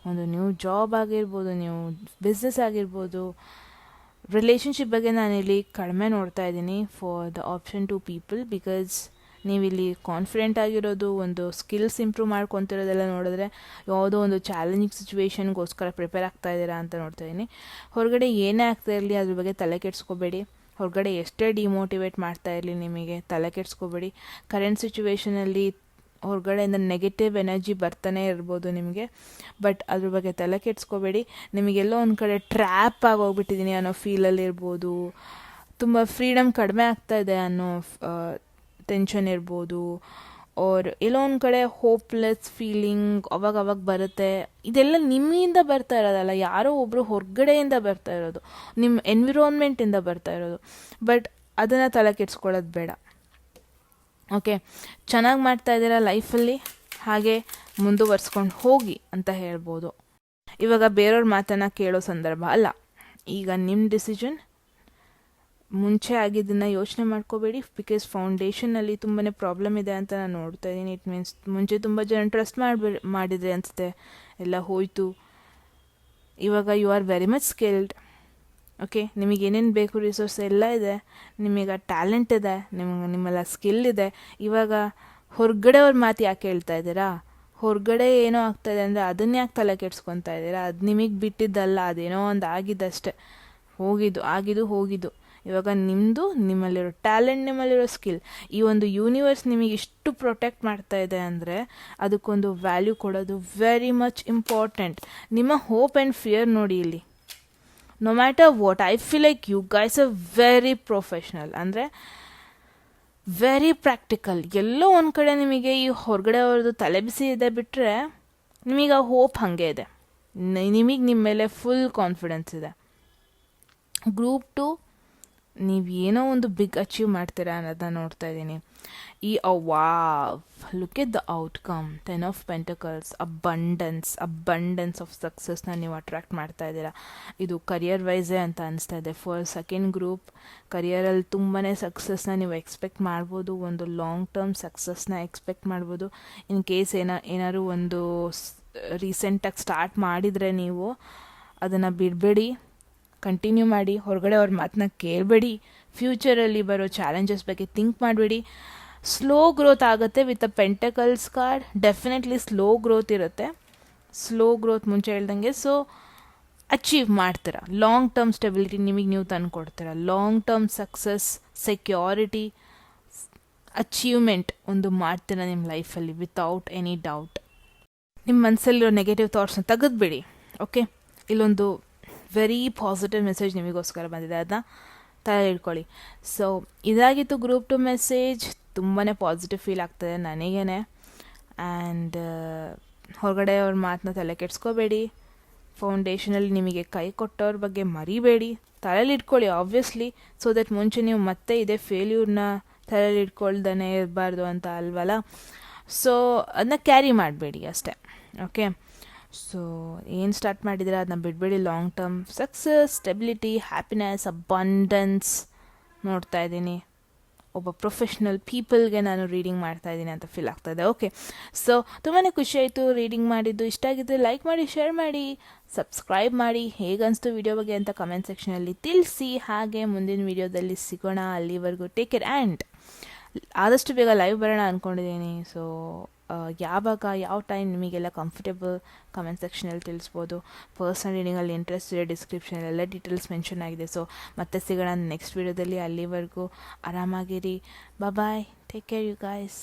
ಒಂದು ನ್ಯೂ ಜಾಬ್ ಆಗಿರ್ಬೋದು, ನೀವು ಬಿಸ್ನೆಸ್ ಆಗಿರ್ಬೋದು, ರಿಲೇಷನ್ಶಿಪ್ ಬಗ್ಗೆ ನಾನಿಲ್ಲಿ ಕಡಿಮೆ ನೋಡ್ತಾ ಇದ್ದೀನಿ for the option 2 people. Because ನೀವಿಲ್ಲಿ ಕಾನ್ಫಿಡೆಂಟ್ ಆಗಿರೋದು, ಒಂದು ಸ್ಕಿಲ್ಸ್ ಇಂಪ್ರೂವ್ ಮಾಡ್ಕೊತಿರೋದೆಲ್ಲ ನೋಡಿದ್ರೆ ಯಾವುದೋ ಒಂದು ಚಾಲೆಂಜಿಂಗ್ ಸಿಚುವೇಶನ್ಗೋಸ್ಕರ ಪ್ರಿಪೇರ್ ಆಗ್ತಾ ಇದ್ದೀರಾ ಅಂತ ನೋಡ್ತಾ ಇದ್ದೀನಿ. ಹೊರಗಡೆ ಏನೇ ಆಗ್ತಾ ಇರಲಿ ಅದ್ರ ಬಗ್ಗೆ ತಲೆ ಕೆಡಿಸ್ಕೋಬೇಡಿ. ಹೊರಗಡೆ ಎಷ್ಟೇ ಡಿಮೋಟಿವೇಟ್ ಮಾಡ್ತಾ ಇರಲಿ ನಿಮಗೆ ತಲೆ ಕೆಡಿಸ್ಕೋಬೇಡಿ. ಕರೆಂಟ್ ಸಿಚುವೇಷನಲ್ಲಿ ಹೊರಗಡೆಯಿಂದ ನೆಗೆಟಿವ್ ಎನರ್ಜಿ ಬರ್ತಾನೆ ಇರ್ಬೋದು ನಿಮಗೆ, ಬಟ್ ಅದ್ರ ಬಗ್ಗೆ ತಲೆ ಕೆಡಿಸ್ಕೋಬೇಡಿ. ನಿಮಗೆಲ್ಲೋ ಒಂದು ಕಡೆ ಟ್ರ್ಯಾಪ್ ಆಗೋಗ್ಬಿಟ್ಟಿದ್ದೀನಿ ಅನ್ನೋ ಫೀಲಲ್ಲಿ ಇರ್ಬೋದು, ತುಂಬ ಫ್ರೀಡಮ್ ಕಡಿಮೆ ಆಗ್ತಾ ಇದೆ ಅನ್ನೋ ಟೆನ್ಷನ್ ಇರ್ಬೋದು, ಆರ್ ಎಲ್ಲೋ ಒಂದು ಕಡೆ ಹೋಪ್ಲೆಸ್ ಫೀಲಿಂಗ್ ಅವಾಗ ಬರುತ್ತೆ. ಇದೆಲ್ಲ ನಿಮ್ಮಿಂದ ಬರ್ತಾ ಇರೋದಲ್ಲ, ಯಾರೋ ಒಬ್ಬರು ಹೊರಗಡೆಯಿಂದ ಬರ್ತಾ ಇರೋದು, ನಿಮ್ಮ ಎನ್ವಿರಾನ್ಮೆಂಟಿಂದ ಬರ್ತಾ ಇರೋದು. ಬಟ್ ಅದನ್ನು ತಲೆ ಕೆಡಿಸ್ಕೊಳ್ಳೋದು ಬೇಡ. ಓಕೆ, ಚೆನ್ನಾಗಿ ಮಾಡ್ತಾ ಇದ್ದೀರಾ ಲೈಫಲ್ಲಿ, ಹಾಗೆ ಮುಂದುವರ್ಸ್ಕೊಂಡು ಹೋಗಿ ಅಂತ ಹೇಳ್ಬೋದು. ಇವಾಗ ಬೇರೆಯವ್ರ ಮಾತನ್ನು ಕೇಳೋ ಸಂದರ್ಭ ಅಲ್ಲ, ಈಗ ನಿಮ್ಮ ಡಿಸಿಷನ್. ಮುಂಚೆ ಆಗಿದ್ದನ್ನು ಯೋಚನೆ ಮಾಡ್ಕೋಬೇಡಿ. ಬಿಕಾಸ್ ಫೌಂಡೇಶನಲ್ಲಿ ತುಂಬಾ ಪ್ರಾಬ್ಲಮ್ ಇದೆ ಅಂತ ನಾನು ನೋಡ್ತಾ ಇದ್ದೀನಿ. ಇಟ್ ಮೀನ್ಸ್ ಮುಂಚೆ ತುಂಬ ಜನ ಟ್ರಸ್ಟ್ ಮಾಡಿದ್ರೆ ಅನಿಸುತ್ತೆ, ಎಲ್ಲ ಹೋಯಿತು. ಇವಾಗ you are very much skilled. Okay, ನಿಮಗೆ ಏನೇನು ಬೇಕು ರಿಸೋರ್ಸ್ ಎಲ್ಲ ಇದೆ, ನಿಮಗೆ ಟ್ಯಾಲೆಂಟ್ ಇದೆ, ನಿಮ್ಮೆಲ್ಲ ಸ್ಕಿಲ್ ಇದೆ. ಇವಾಗ ಹೊರಗಡೆ ಅವ್ರ ಮಾತು ಯಾಕೆ ಹೇಳ್ತಾ ಇದ್ದೀರಾ? ಹೊರಗಡೆ ಏನೋ ಆಗ್ತಾಯಿದೆ ಅಂದರೆ ಅದನ್ನ ಯಾಕೆ ತಲೆ ಕೆಡ್ಸ್ಕೊತಾ ಇದ್ದೀರಾ? ಅದು ನಿಮಗೆ ಬಿಟ್ಟಿದ್ದಲ್ಲ, ಅದೇನೋ ಒಂದು ಆಗಿದ್ದಷ್ಟೆ, ಹೋಗಿದ್ದು. ಇವಾಗ ನಿಮ್ಮದು, ನಿಮ್ಮಲ್ಲಿರೋ ಟ್ಯಾಲೆಂಟ್, ನಿಮ್ಮಲ್ಲಿರೋ ಸ್ಕಿಲ್, ಈ ಒಂದು ಯೂನಿವರ್ಸ್ ನಿಮಗೆ ಇಷ್ಟು ಪ್ರೊಟೆಕ್ಟ್ ಮಾಡ್ತಾ ಇದೆ ಅಂದರೆ ಅದಕ್ಕೊಂದು ವ್ಯಾಲ್ಯೂ ಕೊಡೋದು ವೆರಿ ಮಚ್ ಇಂಪಾರ್ಟೆಂಟ್. ನಿಮ್ಮ ಹೋಪ್ ಆ್ಯಂಡ್ ಫಿಯರ್ ನೋಡಿ ಇಲ್ಲಿ. No matter what, I feel like you guys are very professional, ಅಂದರೆ ವೆರಿ ಪ್ರಾಕ್ಟಿಕಲ್. ಎಲ್ಲೋ ಒಂದು ಕಡೆ ನಿಮಗೆ ಈ ಹೊರಗಡೆ ಅವ್ರದ್ದು ತಲೆ ಬಿಸಿ ಇದೆ ಬಿಟ್ಟರೆ ನಿಮಗೆ ಆ ಹೋಪ್ ಹಾಗೆ ಇದೆ. ನಿಮಗೆ ನಿಮ್ಮ ಮೇಲೆ ಫುಲ್ ಕಾನ್ಫಿಡೆನ್ಸ್ ಇದೆ. ಗ್ರೂಪ್ 2 ನೀವು ಏನೋ ಒಂದು ಬಿಗ್ ಅಚೀವ್ ಮಾಡ್ತೀರಾ ಅನ್ನೋದನ್ನ ನೋಡ್ತಾ ಇದ್ದೀನಿ. Wow, look at the outcome. 10 of pentacles, abundance of ಸಕ್ಸಸ್ನ ನೀವು ಅಟ್ರಾಕ್ಟ್ ಮಾಡ್ತಾ ಇದ್ದೀರಾ. ಇದು ಕರಿಯರ್ ವೈಸೇ ಅಂತ ಅನಿಸ್ತಾ ಇದೆ. ಫಾರ್ ಸೆಕೆಂಡ್ ಗ್ರೂಪ್, ಕರಿಯರಲ್ಲಿ ತುಂಬಾ ಸಕ್ಸಸ್ನ ನೀವು ಎಕ್ಸ್ಪೆಕ್ಟ್ ಮಾಡ್ಬೋದು. ಒಂದು ಲಾಂಗ್ ಟರ್ಮ್ ಸಕ್ಸಸ್ನ ಎಕ್ಸ್ಪೆಕ್ಟ್ ಮಾಡ್ಬೋದು. ಇನ್ ಕೇಸ್ ಏನಾದ್ರು ಒಂದು ರೀಸೆಂಟಾಗಿ ಸ್ಟಾರ್ಟ್ ಮಾಡಿದರೆ ನೀವು ಅದನ್ನು ಬಿಡಬೇಡಿ, ಕಂಟಿನ್ಯೂ ಮಾಡಿ. ಹೊರಗಡೆ ಅವ್ರ ಮಾತನ್ನ ಕೇಳಬೇಡಿ. ಫ್ಯೂಚರಲ್ಲಿ ಬರೋ ಚಾಲೆಂಜಸ್ ಬಗ್ಗೆ ಥಿಂಕ್ ಮಾಡಬೇಡಿ. ಸ್ಲೋ ಗ್ರೋತ್ ಆಗುತ್ತೆ with a pentacles card. Definitely slow growth ಇರುತ್ತೆ. ಸ್ಲೋ ಗ್ರೋತ್ ಮುಂಚೆ ಹೇಳ್ದಂಗೆ. ಸೊ ಅಚೀವ್ ಮಾಡ್ತೀರಾ. ಲಾಂಗ್ ಟರ್ಮ್ ಸ್ಟೆಬಿಲಿಟಿ ನಿಮಗೆ ನೀವು ತಂದು ಕೊಡ್ತೀರಾ. Long term success, security, achievement ಒಂದು ಮಾಡ್ತೀರಾ ನಿಮ್ಮ ಲೈಫಲ್ಲಿ ವಿತೌಟ್ ಎನಿ ಡೌಟ್. ನಿಮ್ಮ ಮನಸ್ಸಲ್ಲಿರೋ ನೆಗೆಟಿವ್ ಥಾಟ್ಸ್ನ ತೆಗೆದುಬಿಡಿ. ಓಕೆ, ಇಲ್ಲೊಂದು ವೆರಿ ಪಾಸಿಟಿವ್ ಮೆಸೇಜ್ ನಿಮಗೋಸ್ಕರ ಬಂದಿದೆ, ಅದನ್ನ ತಲೆ ಇಟ್ಕೊಳ್ಳಿ. ಸೊ ಇದಾಗಿತ್ತು ಗ್ರೂಪ್ 2 ಮೆಸೇಜ್. ತುಂಬಾ ಪಾಸಿಟಿವ್ ಫೀಲ್ ಆಗ್ತದೆ ನನಗೇನೆ. ಆ್ಯಂಡ್ ಹೊರಗಡೆ ಅವ್ರ ಮಾತನ್ನ ತಲೆ ಕೆಡ್ಸ್ಕೋಬೇಡಿ. ಫೌಂಡೇಶನಲ್ಲಿ ನಿಮಗೆ ಕೈ ಕೊಟ್ಟವ್ರ ಬಗ್ಗೆ ಮರಿಬೇಡಿ. ತಲೆಯಲ್ಲಿ ಇಟ್ಕೊಳ್ಳಿ ಆಬ್ವಿಯಸ್ಲಿ, ಸೊ ದಟ್ ಮುಂಚೆ ನೀವು ಮತ್ತೆ ಇದೇ ಫೇಲ್ಯೂರ್ನ ತಲೆಯಲ್ಲಿ ಇಟ್ಕೊಳ್ದೇ ಇರಬಾರ್ದು ಅಂತ ಅಲ್ವಲ್ಲ. ಸೊ ಅದನ್ನ ಕ್ಯಾರಿ ಮಾಡಬೇಡಿ ಅಷ್ಟೇ. ಓಕೆ, ಸೊ ಏನು ಸ್ಟಾರ್ಟ್ ಮಾಡಿದರೆ ಅದನ್ನ ಬಿಡಬೇಡಿ. Long term success, stability, happiness, abundance ನೋಡ್ತಾ ಇದ್ದೀನಿ. ಒಬ್ಬ ಪ್ರೊಫೆಷ್ನಲ್ ಪೀಪಲ್ಗೆ ನಾನು ರೀಡಿಂಗ್ ಮಾಡ್ತಾ ಇದ್ದೀನಿ ಅಂತ ಫೀಲ್ ಆಗ್ತಾಯಿದೆ. ಓಕೆ, ಸೊ ತುಂಬಾ ಖುಷಿ ಆಯಿತು ರೀಡಿಂಗ್ ಮಾಡಿದ್ದು. ಇಷ್ಟ ಆಗಿದ್ದು ಲೈಕ್ ಮಾಡಿ, ಶೇರ್ ಮಾಡಿ, ಸಬ್ಸ್ಕ್ರೈಬ್ ಮಾಡಿ. ಹೇಗನ್ನಿಸ್ತು ವಿಡಿಯೋ ಬಗ್ಗೆ ಅಂತ ಕಮೆಂಟ್ ಸೆಕ್ಷನಲ್ಲಿ ತಿಳಿಸಿ. ಹಾಗೆ ಮುಂದಿನ ವಿಡಿಯೋದಲ್ಲಿ ಸಿಗೋಣ. ಅಲ್ಲಿವರೆಗೂ ಟೇಕ್ ಕೇರ್. ಆ್ಯಂಡ್ ಆದಷ್ಟು ಬೇಗ ಲೈವ್ ಬರೋಣ ಅಂದ್ಕೊಂಡಿದ್ದೀನಿ. ಸೊ ಯಾವಾಗ ಯಾವ ಟೈಮ್ ನಿಮಗೆಲ್ಲ ಕಂಫರ್ಟೇಬಲ್ ಕಮೆಂಟ್ ಸೆಕ್ಷನಲ್ಲಿ ತಿಳಿಸ್ಬೋದು. ಪರ್ಸನಲ್ ರೀಡಿಂಗಲ್ಲಿ ಇಂಟ್ರೆಸ್ಟ್ ಇದೆ, ಡಿಸ್ಕ್ರಿಪ್ಷನಲ್ಲೆಲ್ಲ ಡೀಟೇಲ್ಸ್ ಮೆನ್ಷನ್ ಆಗಿದೆ. ಸೊ ಮತ್ತೆ ಸಿಗೋಣ ನೆಕ್ಸ್ಟ್ ವಿಡಿಯೋದಲ್ಲಿ. ಅಲ್ಲಿವರೆಗೂ ಆರಾಮಾಗಿರಿ. ಬಾಯ್, ಟೇಕ್ ಕೇರ್ ಯು ಗೈಸ್.